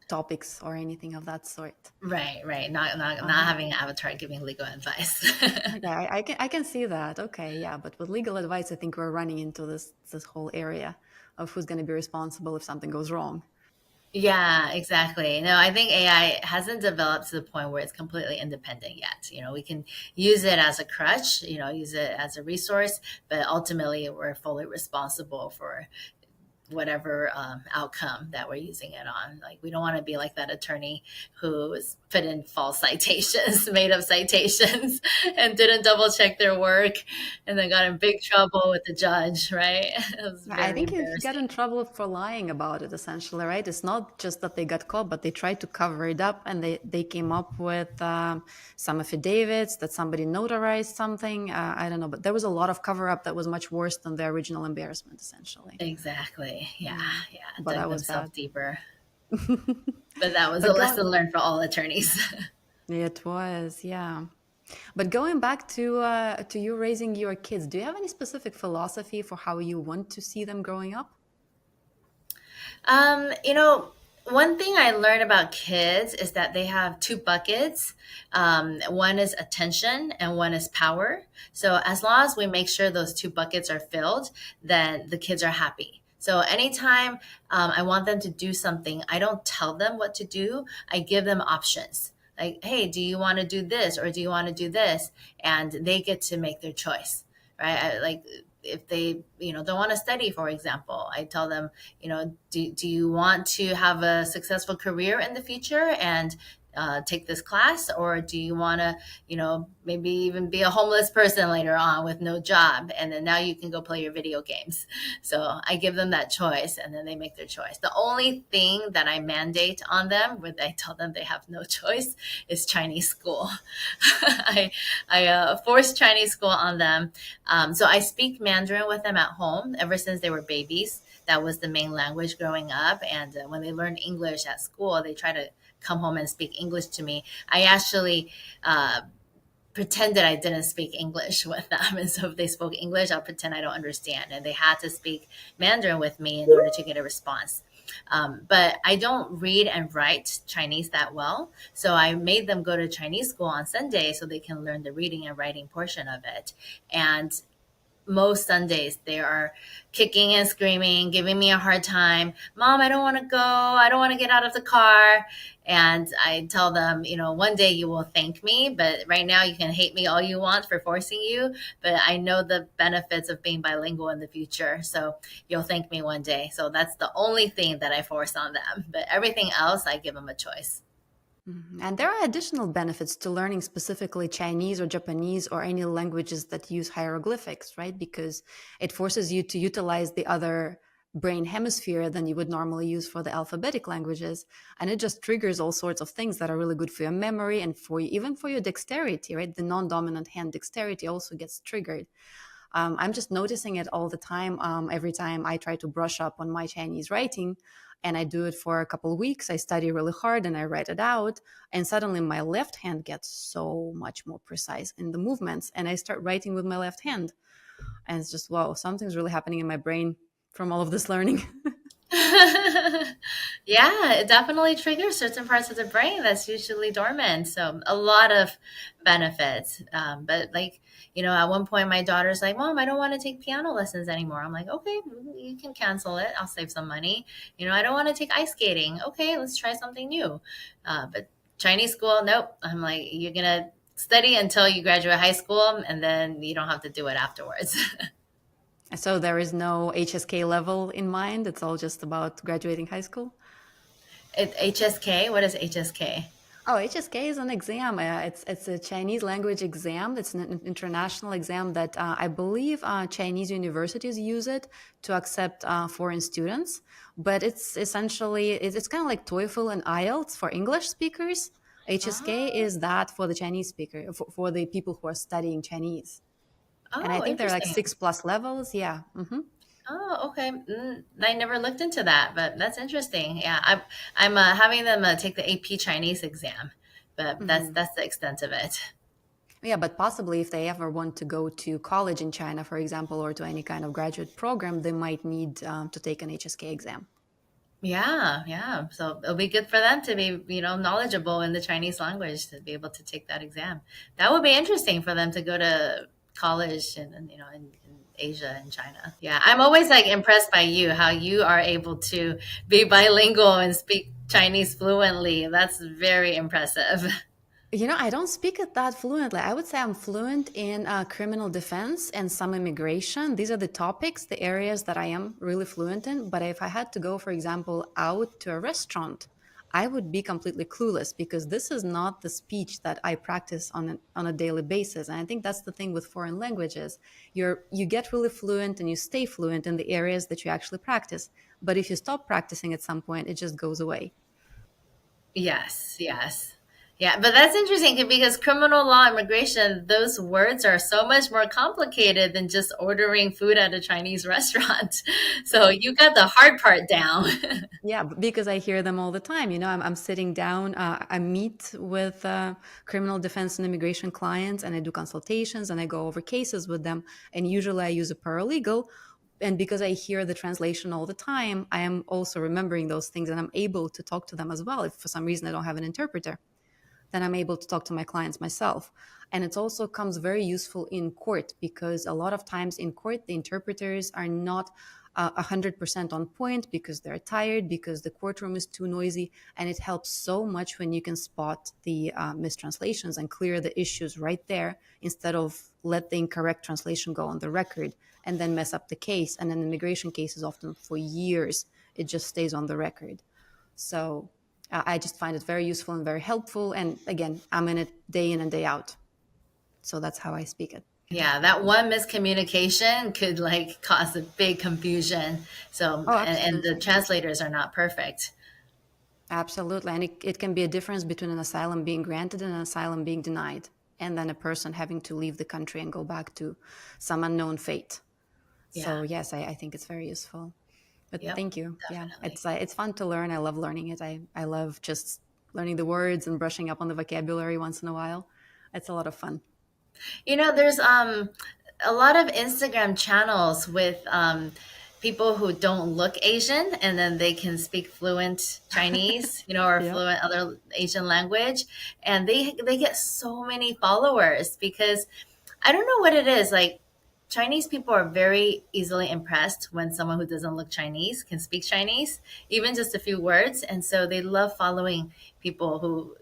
S1: topics or anything of that sort.
S2: Right, right. Not
S1: Uh-huh.
S2: having an avatar giving legal advice.
S1: Okay, I can see that. Okay, yeah, but with legal advice, I think we're running into this whole area of who's going to be responsible if something goes wrong.
S2: Yeah, exactly. No, I think AI hasn't developed to the point where it's completely independent yet. We can use it as a crutch, use it as a resource, but ultimately we're fully responsible for whatever outcome that we're using it on. Like, we don't want to be like that attorney who's put in false citations, made up citations, and didn't double check their work, and then got in big trouble with the judge. Right? It was
S1: Yeah, I
S2: very
S1: think he got
S2: embarrassing.
S1: in trouble for lying about it, essentially, right? It's not just that they got caught, but they tried to cover it up, and they came up with some affidavits that somebody notarized something. I don't know, but there was a lot of cover up that was much worse than the original embarrassment, essentially.
S2: Exactly. Yeah,
S1: Yeah,
S2: yeah.
S1: but
S2: Dug
S1: that was
S2: themselves
S1: bad.
S2: deeper. But that was a
S1: But go,
S2: lesson learned for all attorneys.
S1: it was, yeah. But going back to you raising your kids, do you have any specific philosophy for how you want to see them growing up?
S2: Um, you know, One thing I learned about kids is that they have two buckets. One is attention and one is power. So as long as we make sure those two buckets are filled, then the kids are happy. So anytime I want them to do something, I don't tell them what to do. I give them options. Like, hey, do you want to do this or do you want to do this? And they get to make their choice, right? Like, if they don't want to study, for example, I tell them, do you want to have a successful career in the future and take this class, or do you want to, maybe even be a homeless person later on with no job, and then now you can go play your video games. So I give them that choice, and then they make their choice. The only thing that I mandate on them, where I tell them they have no choice, is Chinese school. I force Chinese school on them. So I speak Mandarin with them at home ever since they were babies. That was the main language growing up. And when they learned English at school, they try to come home and speak English to me. I actually pretended I didn't speak English with them. And so if they spoke English, I'll pretend I don't understand. And they had to speak Mandarin with me in order to get a response. But I don't read and write Chinese that well. So I made them go to Chinese school on Sunday so they can learn the reading and writing portion of it. And most Sundays they are kicking and screaming, giving me a hard time. Mom, I don't want to go. I don't want to get out of the car. And I tell them, one day you will thank me, but right now you can hate me all you want for forcing you. But I know the benefits of being bilingual in the future. So you'll thank me one day. So that's the only thing that I force on them. But everything else, I give them a choice.
S1: Mhm. And there are additional benefits to learning specifically Chinese or Japanese or any languages that use hieroglyphics, right? Because it forces you to utilize the other brain hemisphere than you would normally use for the alphabetic languages. And it just triggers all sorts of things that are really good for your memory and for you, even for your dexterity, right? The non-dominant hand dexterity also gets triggered. I'm just noticing it all the time. Every time I try to brush up on my Chinese writing, and I do it for a couple of weeks, I study really hard and I write it out, and suddenly my left hand gets so much more precise in the movements, and I start writing with my left hand, and it's just wow, something's really happening in my brain from all of this learning.
S2: Yeah, it definitely triggers certain parts of the brain that's usually dormant. So a lot of benefits. But like, at one point my daughter's like, Mom, I don't want to take piano lessons anymore. I'm like, okay, you can cancel it. I'll save some money. I don't want to take ice skating. Okay, let's try something new. But Chinese school, nope. I'm like, you're gonna study until you graduate high school, and then you don't have to do it afterwards.
S1: So there is no HSK level in mind. It's all just about graduating high school.
S2: HSK, what is HSK?
S1: Oh, HSK is an exam. It's a Chinese language exam. It's an international exam that I believe Chinese universities use it to accept foreign students. But it's essentially it's kind of like TOEFL and IELTS for English speakers. HSK
S2: Oh,
S1: is that for the Chinese speaker for the people who are studying Chinese. And I
S2: oh,
S1: think there are like
S2: interesting.
S1: 6+ levels. Yeah.
S2: Oh, okay. I never looked into that, but that's interesting. Yeah, I'm having them take the AP Chinese exam, but
S1: Hmm.
S2: that's the extent of it.
S1: Yeah, but possibly if they ever want to go to college in China, for example, or to any kind of graduate program, they might need to take an HSK exam.
S2: Yeah, yeah. So it'll be good for them to be, knowledgeable in the Chinese language to be able to take that exam. That would be interesting for them to go to college in Asia and China. Yeah, I'm always like impressed by you, how you are able to be bilingual and speak Chinese fluently. That's very impressive.
S1: I don't speak it that fluently. I would say I'm fluent in criminal defense and some immigration. These are the topics, the areas that I am really fluent in. But if I had to go, for example, out to a restaurant, I would be completely clueless because this is not the speech that I practice on a daily basis. And I think that's the thing with foreign languages. You get really fluent and you stay fluent in the areas that you actually practice. But if you stop practicing at some point, it just goes away.
S2: Yes, yes. Yeah, but that's interesting because criminal law, immigration, those words are so much more complicated than just ordering food at a Chinese restaurant. So you got the hard part down.
S1: Yeah, because I hear them all the time. I'm sitting down, I meet with criminal defense and immigration clients, and I do consultations and I go over cases with them. And usually I use a paralegal. And because I hear the translation all the time, I am also remembering those things and I'm able to talk to them as well. If for some reason I don't have an interpreter, then I'm able to talk to my clients myself. And it also comes very useful in court because a lot of times in court, the interpreters are not 100% on point because they're tired, because the courtroom is too noisy. And it helps so much when you can spot the mistranslations and clear the issues right there instead of let the incorrect translation go on the record and then mess up the case. And an immigration case is often for years, it just stays on the record. So I just find it very useful and very helpful. And again, I'm in it day in and day out. So that's how I speak it.
S2: Yeah, that one miscommunication could like cause a big confusion. So,
S1: Oh,
S2: and the
S1: absolutely.
S2: translators are not perfect.
S1: Absolutely. And it can be a difference between an asylum being granted and an asylum being denied. And then a person having to leave the country and go back to some unknown fate.
S2: Yeah.
S1: So, yes, I think it's very useful. But
S2: Yep.
S1: thank you. Yeah,
S2: Definitely.
S1: it's fun to learn. I love learning it. I love just learning the words and brushing up on the vocabulary once in a while. It's a lot of fun.
S2: There's a lot of Instagram channels with people who don't look Asian and then they can speak fluent Chinese, or
S1: Yep.
S2: fluent other Asian language, and they get so many followers because I don't know what it is. Like Chinese people are very easily impressed when someone who doesn't look Chinese can speak Chinese, even just a few words, and so they love following people who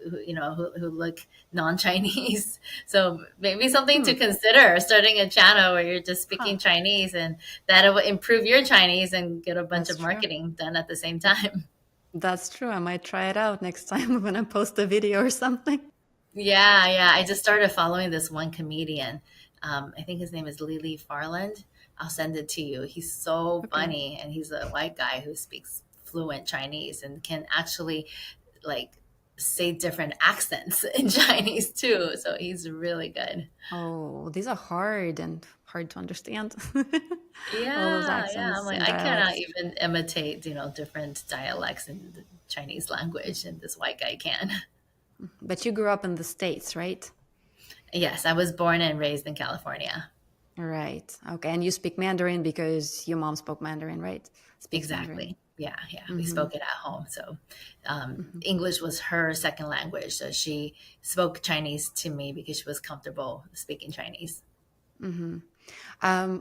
S2: look non-Chinese. So maybe something
S1: Hmm.
S2: to consider: starting a channel where you're just
S1: Huh.
S2: speaking Chinese, and that'll improve your Chinese and get a bunch
S1: That's
S2: of
S1: true.
S2: marketing done at the same time.
S1: That's true. I might try it out next time when I post a video or something.
S2: Yeah, yeah. I just started following this one comedian. I think his name is Lily Farland. I'll send it to you. He's so
S1: Okay.
S2: funny, and he's a white guy who speaks fluent Chinese and can actually like say different accents in Chinese too. So he's really good.
S1: Oh, these are hard and hard to understand. All those
S2: Yeah, yeah. I'm
S1: accents
S2: like,
S1: and
S2: I cannot
S1: dialects.
S2: even imitate, different dialects in the Chinese language, and this white guy can.
S1: But you grew up in the States, right?
S2: Yes, I was born and raised in California.
S1: Right. Okay. And you speak Mandarin because your mom spoke Mandarin, right? Speaks
S2: Exactly.
S1: Mandarin.
S2: Yeah, yeah. We
S1: Mm-hmm.
S2: spoke it at home. So
S1: Mm-hmm.
S2: English was her second language. So she spoke Chinese to me because she was comfortable speaking Chinese.
S1: Mm-hmm.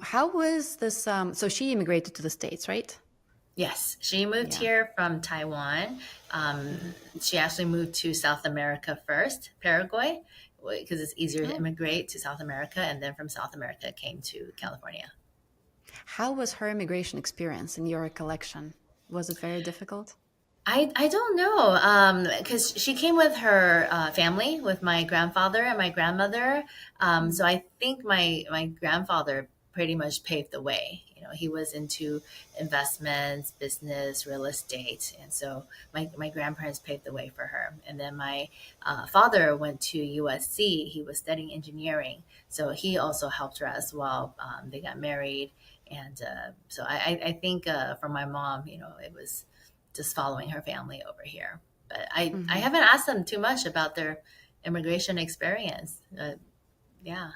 S1: How was this? So she immigrated to the States, right?
S2: Yes, she moved
S1: Yeah.
S2: here from Taiwan. Um,
S1: Mm-hmm.
S2: she actually moved to South America first, Paraguay, because it's easier to
S1: Oh.
S2: immigrate to South America. And then from South America came to California.
S1: How was her immigration experience in your recollection? Was it very difficult?
S2: I don't know, because she came with her family, with my grandfather and my grandmother. So I think my grandfather pretty much paved the way. You know, he was into investments, business, real estate, and so my grandparents paved the way for her. And then my father went to USC. He was studying engineering, so he also helped her as well. They got married, and so I think for my mom, you know, it was just following her family over here. But I
S1: Hmm.
S2: haven't asked them too much about their immigration experience. Yeah,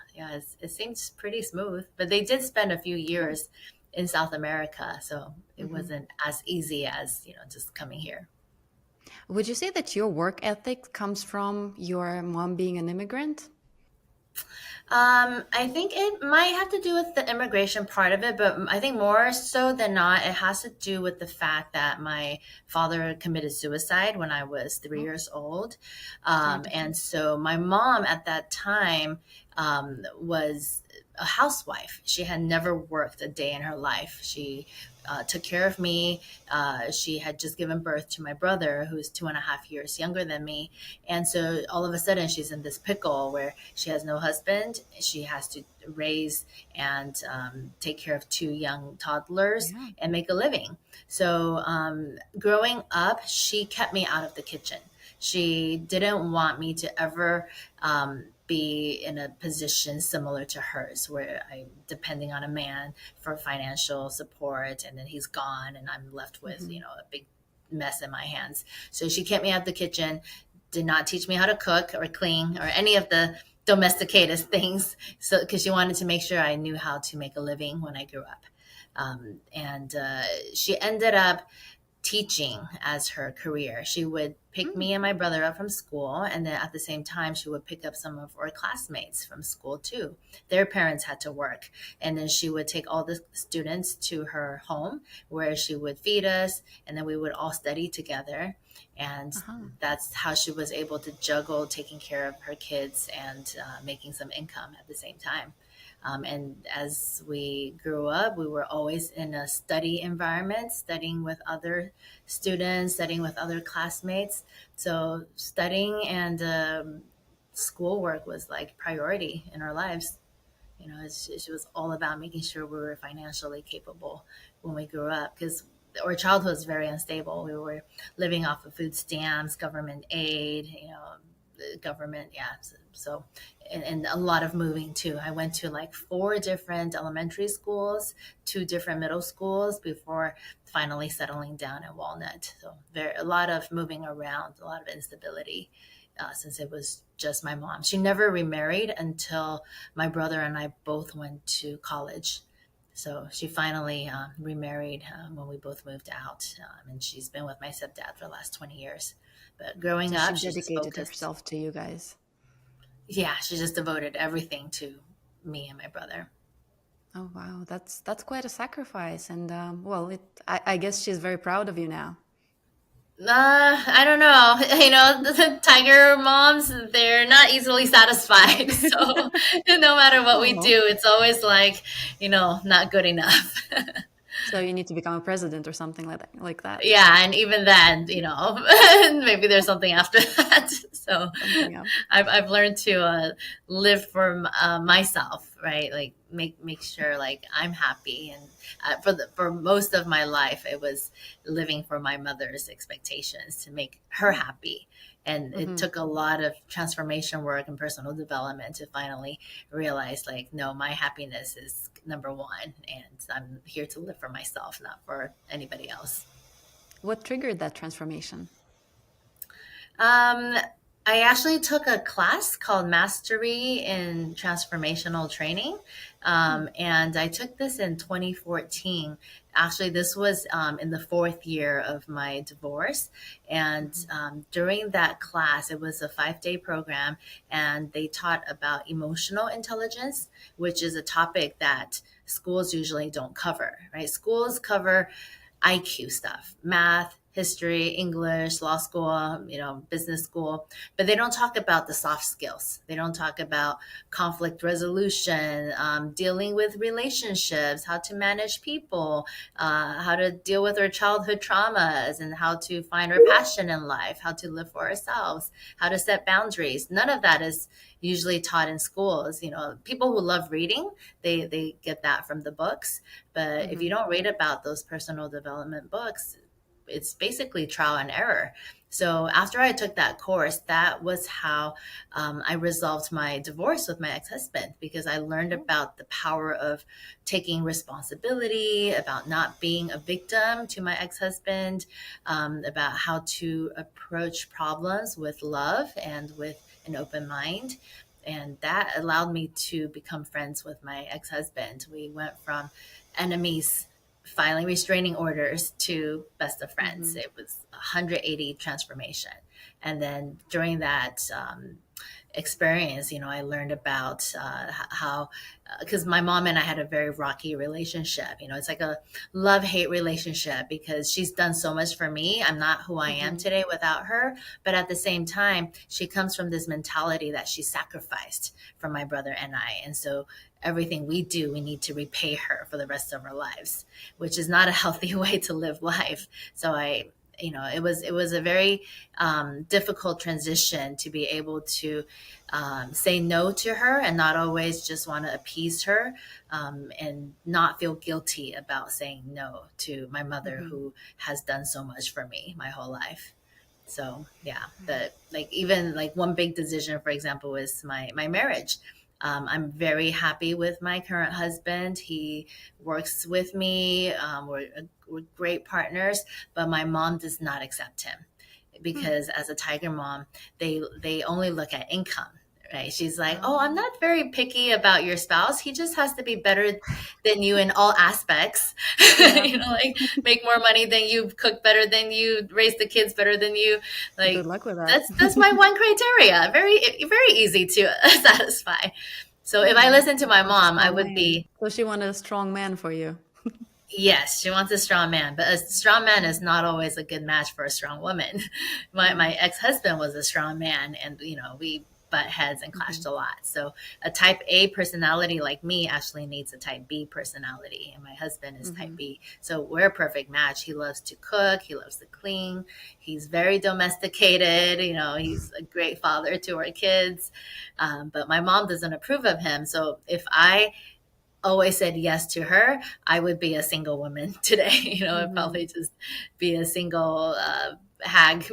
S2: it seems pretty smooth. But they did spend a few years in South America, so it
S1: Hmm.
S2: wasn't as easy as just coming here.
S1: Would you say that your work ethic comes from your mom being an immigrant?
S2: I think it might have to do with the immigration part of it, but I think more so than not, it has to do with the fact that my father committed suicide when I was three
S1: Oh,
S2: years old.
S1: sorry to hear.
S2: And so my mom at that time was a housewife. She had never worked a day in her life. She took care of me. She had just given birth to my brother, who's 2.5 years younger than me. And so all of a sudden, she's in this pickle where she has no husband. She has to raise and take care of two young toddlers
S1: Yeah.
S2: and make a living. So growing up, she kept me out of the kitchen. She didn't want me to ever be in a position similar to hers, where I'm depending on a man for financial support, and then he's gone, and I'm left with
S1: Hmm.
S2: a big mess in my hands. So she kept me out of the kitchen, did not teach me how to cook or clean or any of the domesticated things. So, because she wanted to make sure I knew how to make a living when I grew up. And she ended up teaching as her career. She would pick
S1: Mm.
S2: me and my brother up from school, and then at the same time, she would pick up some of our classmates from school too. Their parents had to work, and then she would take all the students to her home where she would feed us, and then we would all study together. And
S1: Uh-huh.
S2: that's how she was able to juggle taking care of her kids and making some income at the same time. And as we grew up, we were always in a study environment, studying with other students, studying with other classmates. So studying and schoolwork was like priority in our lives. It was all about making sure we were financially capable when we grew up, because our childhood was very unstable. We were living off of food stamps, government aid, the government, yeah. So and a lot of moving too. I went to like four different elementary schools, two different middle schools before finally settling down in Walnut. So there a lot of moving around, a lot of instability. Since it was just my mom. She never remarried until my brother and I both went to college. So she finally remarried when we both moved out, and she's been with my stepdad for the last 20 years. But growing
S1: So she
S2: up, she just
S1: dedicated
S2: focused.
S1: herself to you guys.
S2: Yeah, she just devoted everything to me and my brother.
S1: Oh wow, that's quite a sacrifice, and well, I guess she's very proud of you now.
S2: I don't know. The tiger moms, they're not easily satisfied. So no matter what we
S1: Oh,
S2: do, it's always like, not good enough.
S1: so you need to become a president or something like that, like that.
S2: Yeah, and even then, maybe there's something after that. So
S1: Something else.
S2: I've learned to live for myself, right? Like make sure like I'm happy, and for most of my life, it was living for my mother's expectations to make her happy. And it
S1: Hmm.
S2: took a lot of transformation work and personal development to finally realize, like, no, my happiness is number one, and I'm here to live for myself, not for anybody else.
S1: What triggered that transformation?
S2: Um, I actually took a class called Mastery in Transformational Training.
S1: Hmm.
S2: And I took this in 2014. Actually, this was in the fourth year of my divorce. And
S1: Hmm.
S2: during that class, it was a 5-day program, and they taught about emotional intelligence, which is a topic that schools usually don't cover, right? Schools cover IQ stuff, math, history, English, law school, business school, but they don't talk about the soft skills. They don't talk about conflict resolution, dealing with relationships, how to manage people, how to deal with our childhood traumas, and how to find our passion in life, how to live for ourselves, how to set boundaries. None of that is usually taught in schools. People who love reading, they get that from the books. But if you
S1: Hmm.
S2: don't read about those personal development books, it's basically trial and error. So after I took that course, that was how I resolved my divorce with my ex-husband, because I learned about the power of taking responsibility, about not being a victim to my ex-husband, about how to approach problems with love and with an open mind. And that allowed me to become friends with my ex-husband. We went from enemies filing restraining orders to best of friends.
S1: Hmm.
S2: It was 180 transformation. And then during that experience, I learned about how, because my mom and I had a very rocky relationship. It's like a love hate relationship, because she's done so much for me. I'm not who I am
S1: Hmm.
S2: today without her. But at the same time, she comes from this mentality that she sacrificed for my brother and I. And so everything we do, we need to repay her for the rest of our lives, which is not a healthy way to live life. So it was a very difficult transition to be able to say no to her and not always just want to appease her, and not feel guilty about saying no to my mother,
S1: Hmm.
S2: who has done so much for me my whole life. So yeah, but like, even like one big decision, for example, is my marriage. I'm very happy with my current husband. He works with me. We're great partners, but my mom does not accept him, because as a tiger mom, they only look at income. Right? She's like, "Oh, I'm
S1: Oh.
S2: not very picky about your spouse. He just has to be better than you in all aspects.
S1: Yeah.
S2: Like, make more money than you, cook better than you, raise the kids better than you.
S1: Good
S2: Like,
S1: luck with that.
S2: that's my one criteria. Very very easy to satisfy. So if I
S1: Oh,
S2: listened to
S1: she
S2: my
S1: wants a
S2: mom, I
S1: strong
S2: would
S1: man.
S2: be.
S1: So she wanted a strong man for you.
S2: Yes, she wants a strong man, but a strong man is not always a good match for a strong woman. My
S1: Mm.
S2: ex-husband was a strong man, and we butt heads and clashed
S1: Hmm.
S2: a lot. So a type A personality like me actually needs a type B personality, and my husband is type
S1: Hmm.
S2: B. So we're a perfect match. He loves to cook, he loves to clean, he's very domesticated. He's a great father to our kids, but my mom doesn't approve of him. So if I always said yes to her, I would be a single woman today. I'd
S1: Hmm.
S2: probably just be a single hag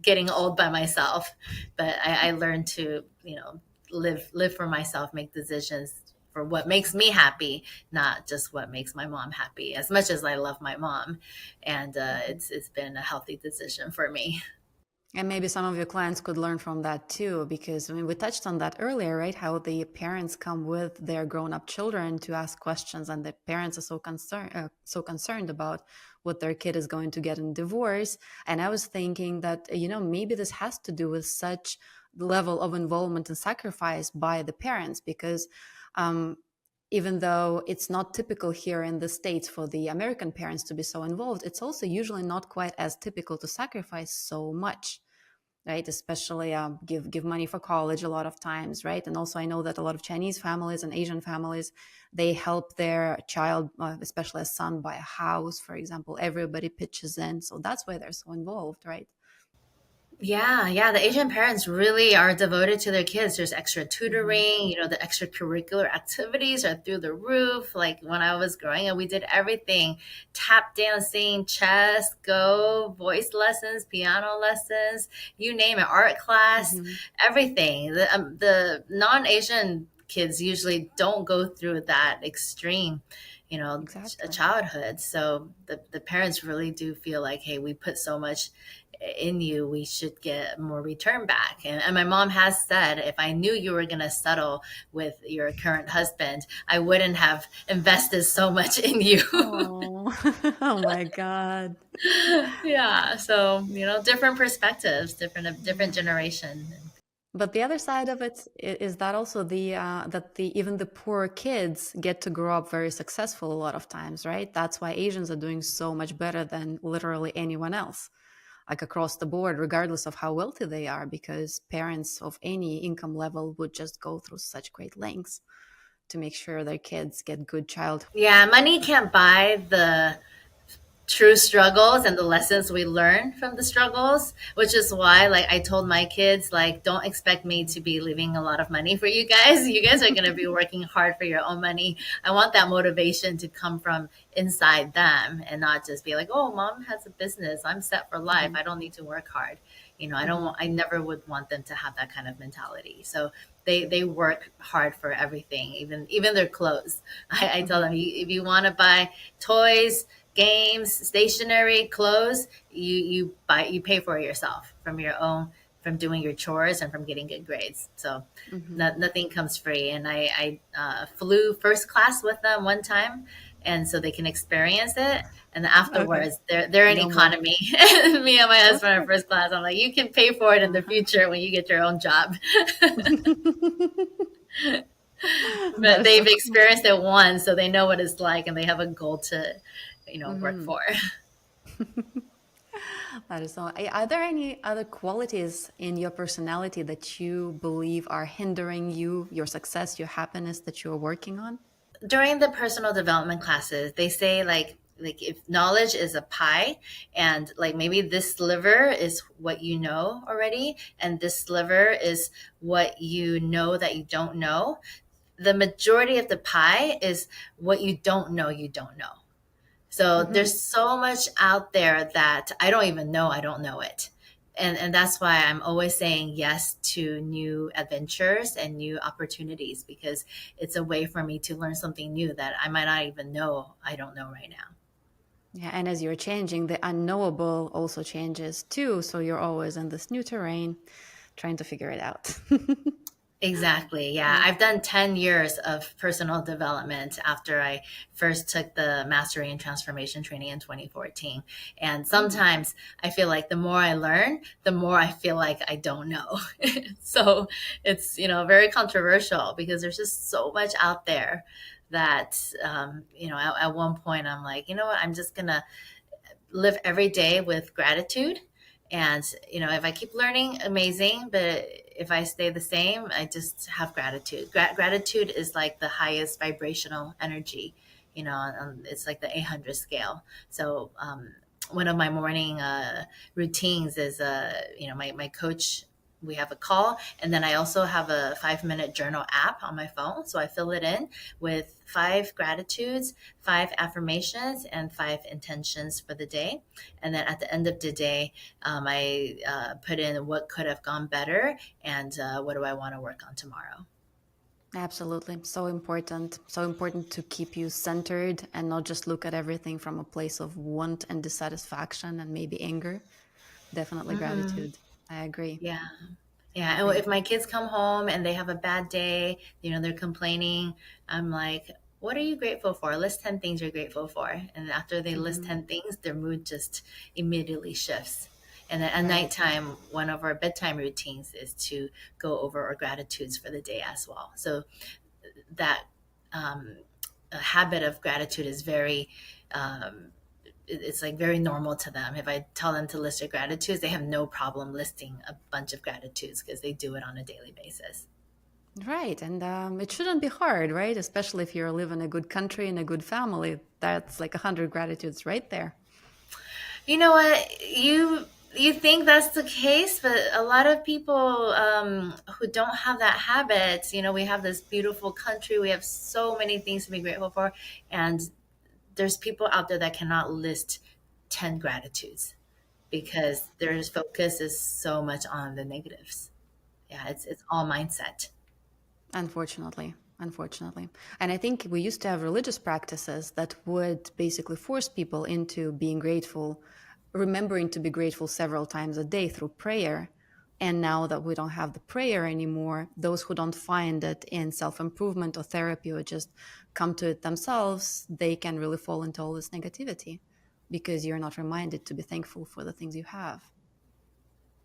S2: getting old by myself. But I learned to, live for myself, make decisions for what makes me happy, not just what makes my mom happy. As much as I love my mom, and it's been a healthy decision for me.
S1: And maybe some of your clients could learn from that too, because I mean, we touched on that earlier, right? How the parents come with their grown-up children to ask questions, and the parents are so concerned about what their kid is going to get in divorce. And I was thinking that maybe this has to do with such level of involvement and sacrifice by the parents, because um, even though it's not typical here in the States for the American parents to be so involved, it's also usually not quite as typical to sacrifice so much, right? Especially give money for college a lot of times, right? And also I know that a lot of Chinese families and Asian families, they help their child, especially a son, buy a house, for example. Everybody pitches in, so that's why they're so involved, right?
S2: Yeah, yeah. The Asian parents really are devoted to their kids. There's extra
S1: Hmm.
S2: tutoring, the extracurricular activities are through the roof. Like when I was growing up, we did everything: tap dancing, chess, go, voice lessons, piano lessons, you name it, art class,
S1: Hmm.
S2: everything. The non Asian kids usually don't go through that extreme,
S1: Exactly.
S2: childhood. So the parents really do feel like, hey, we put so much in you, we should get more return back. And my mom has said, if I knew you were going to settle with your current husband, I wouldn't have invested so much in you.
S1: Oh. Oh my God.
S2: Yeah. So, different perspectives, different
S1: Yeah.
S2: generation.
S1: But the other side of it is that also the even the poor kids get to grow up very successful a lot of times, right? That's why Asians are doing so much better than literally anyone else, like across the board, regardless of how wealthy they are, because parents of any income level would just go through such great lengths to make sure their kids get good childhood.
S2: Yeah, money can't buy the true struggles and the lessons we learn from the struggles, which is why like I told my kids, like, don't expect me to be leaving a lot of money for you guys. You guys are going to be working hard for your own money. I want that motivation to come from inside them and not just be like, oh, mom has a business, I'm set for life,
S1: Hmm.
S2: I don't need to work hard.
S1: Hmm.
S2: I never would want them to have that kind of mentality. So they work hard for everything, even their clothes. I tell
S1: Hmm.
S2: them, if you want to buy toys, games, stationery, clothes, you pay for it yourself from your own, from doing your chores and from getting good grades. So
S1: Hmm.
S2: nothing comes free. And I flew first class with them one time, and so they can experience it. And then
S1: Okay.
S2: afterwards, they're in
S1: No more.
S2: economy. Me and my
S1: Of
S2: husband are
S1: course.
S2: first class. I'm like, you can pay for it in the
S1: Uh-huh.
S2: future when you get your own job.
S1: That
S2: But
S1: is so
S2: they've
S1: cool.
S2: experienced it once, so they know what it's like, and they have a goal to, work
S1: Hmm.
S2: for.
S1: That is so. Are there any other qualities in your personality that you believe are hindering you, your success, your happiness that you're working on?
S2: During the personal development classes, they say like if knowledge is a pie, and like maybe this sliver is what you know already, and this sliver is what you know that you don't know. The majority of the pie is what you don't know. So
S1: Hmm.
S2: there's so much out there that I don't even know I don't know it. And that's why I'm always saying yes to new adventures and new opportunities, because it's a way for me to learn something new that I might not even know I don't know right now.
S1: Yeah, and as you're changing, the unknowable also changes too. So you're always in this new terrain, trying to figure it out.
S2: Exactly. Yeah.
S1: Yeah.
S2: I've done 10 years of personal development after I first took the mastery and transformation training in 2014. And
S1: Mm.
S2: sometimes I feel like the more I learn, the more I feel like I don't know. So it's, very controversial because there's just so much out there that, at one point I'm like, you know what, I'm just going to live every day with gratitude. And, if I keep learning, amazing. But if I stay the same, I just have gratitude. Gratitude is like the highest vibrational energy, it's like the 800 scale. So, one of my morning routines is, my coach, we have a call, and then I also have a 5-minute journal app on my phone. So I fill it in with 5 gratitudes, 5 affirmations, and 5 intentions for the day. And then at the end of the day, I put in what could have gone better, and what do I want to work on tomorrow.
S1: Absolutely. So important. So important to keep you centered and not just look at everything from a place of want and dissatisfaction and maybe anger. Definitely
S2: Hmm.
S1: gratitude. I agree.
S2: Yeah.
S1: I
S2: Yeah. And
S1: agree.
S2: if my kids come home and they have a bad day, they're complaining, I'm like, what are you grateful for? List 10 things you're grateful for. And after they list
S1: Hmm.
S2: 10 things, their mood just immediately shifts. And then at
S1: Right.
S2: nighttime, one of our bedtime routines is to go over our gratitudes for the day as well. So that um, a habit of gratitude is very um, it's like very normal to them. If I tell them to list their gratitudes, they have no problem listing a bunch of gratitudes because they do it on a daily basis.
S1: Right. And it shouldn't be hard, right? Especially if you live in a good country and a good family. That's like 100 gratitudes right there.
S2: You know what? You think that's the case, but a lot of people who don't have that habit, we have this beautiful country. We have so many things to be grateful for, and there's people out there that cannot list 10 gratitudes because their focus is so much on the negatives. Yeah, it's all mindset.
S1: Unfortunately. Unfortunately. And I think we used to have religious practices that would basically force people into being grateful, remembering to be grateful several times a day through prayer. And now that we don't have the prayer anymore, those who don't find it in self improvement or therapy or just come to it themselves, they can really fall into all this negativity because you're not reminded to be thankful for the things you have.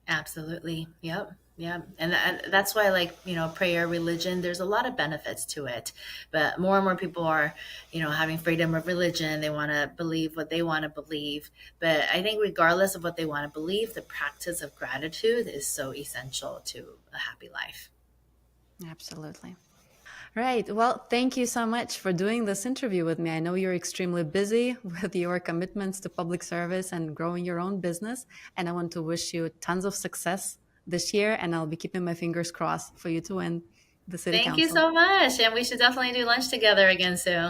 S2: Absolutely. Yep. Yep. And that's why, like, prayer, religion, there's a lot of benefits to it. But more and more people are, having freedom of religion. They want to believe what they want to believe. But I think, regardless of what they want to believe, the practice of gratitude is so essential to a happy life.
S1: Absolutely. Right. Well, thank you so much for doing this interview with me. I know you're extremely busy with your commitments to public service and growing your own business. And I want to wish you tons of success this year. And I'll be keeping my fingers crossed for you to win the city
S2: Thank you
S1: council.
S2: so much. And we should definitely do lunch together again soon.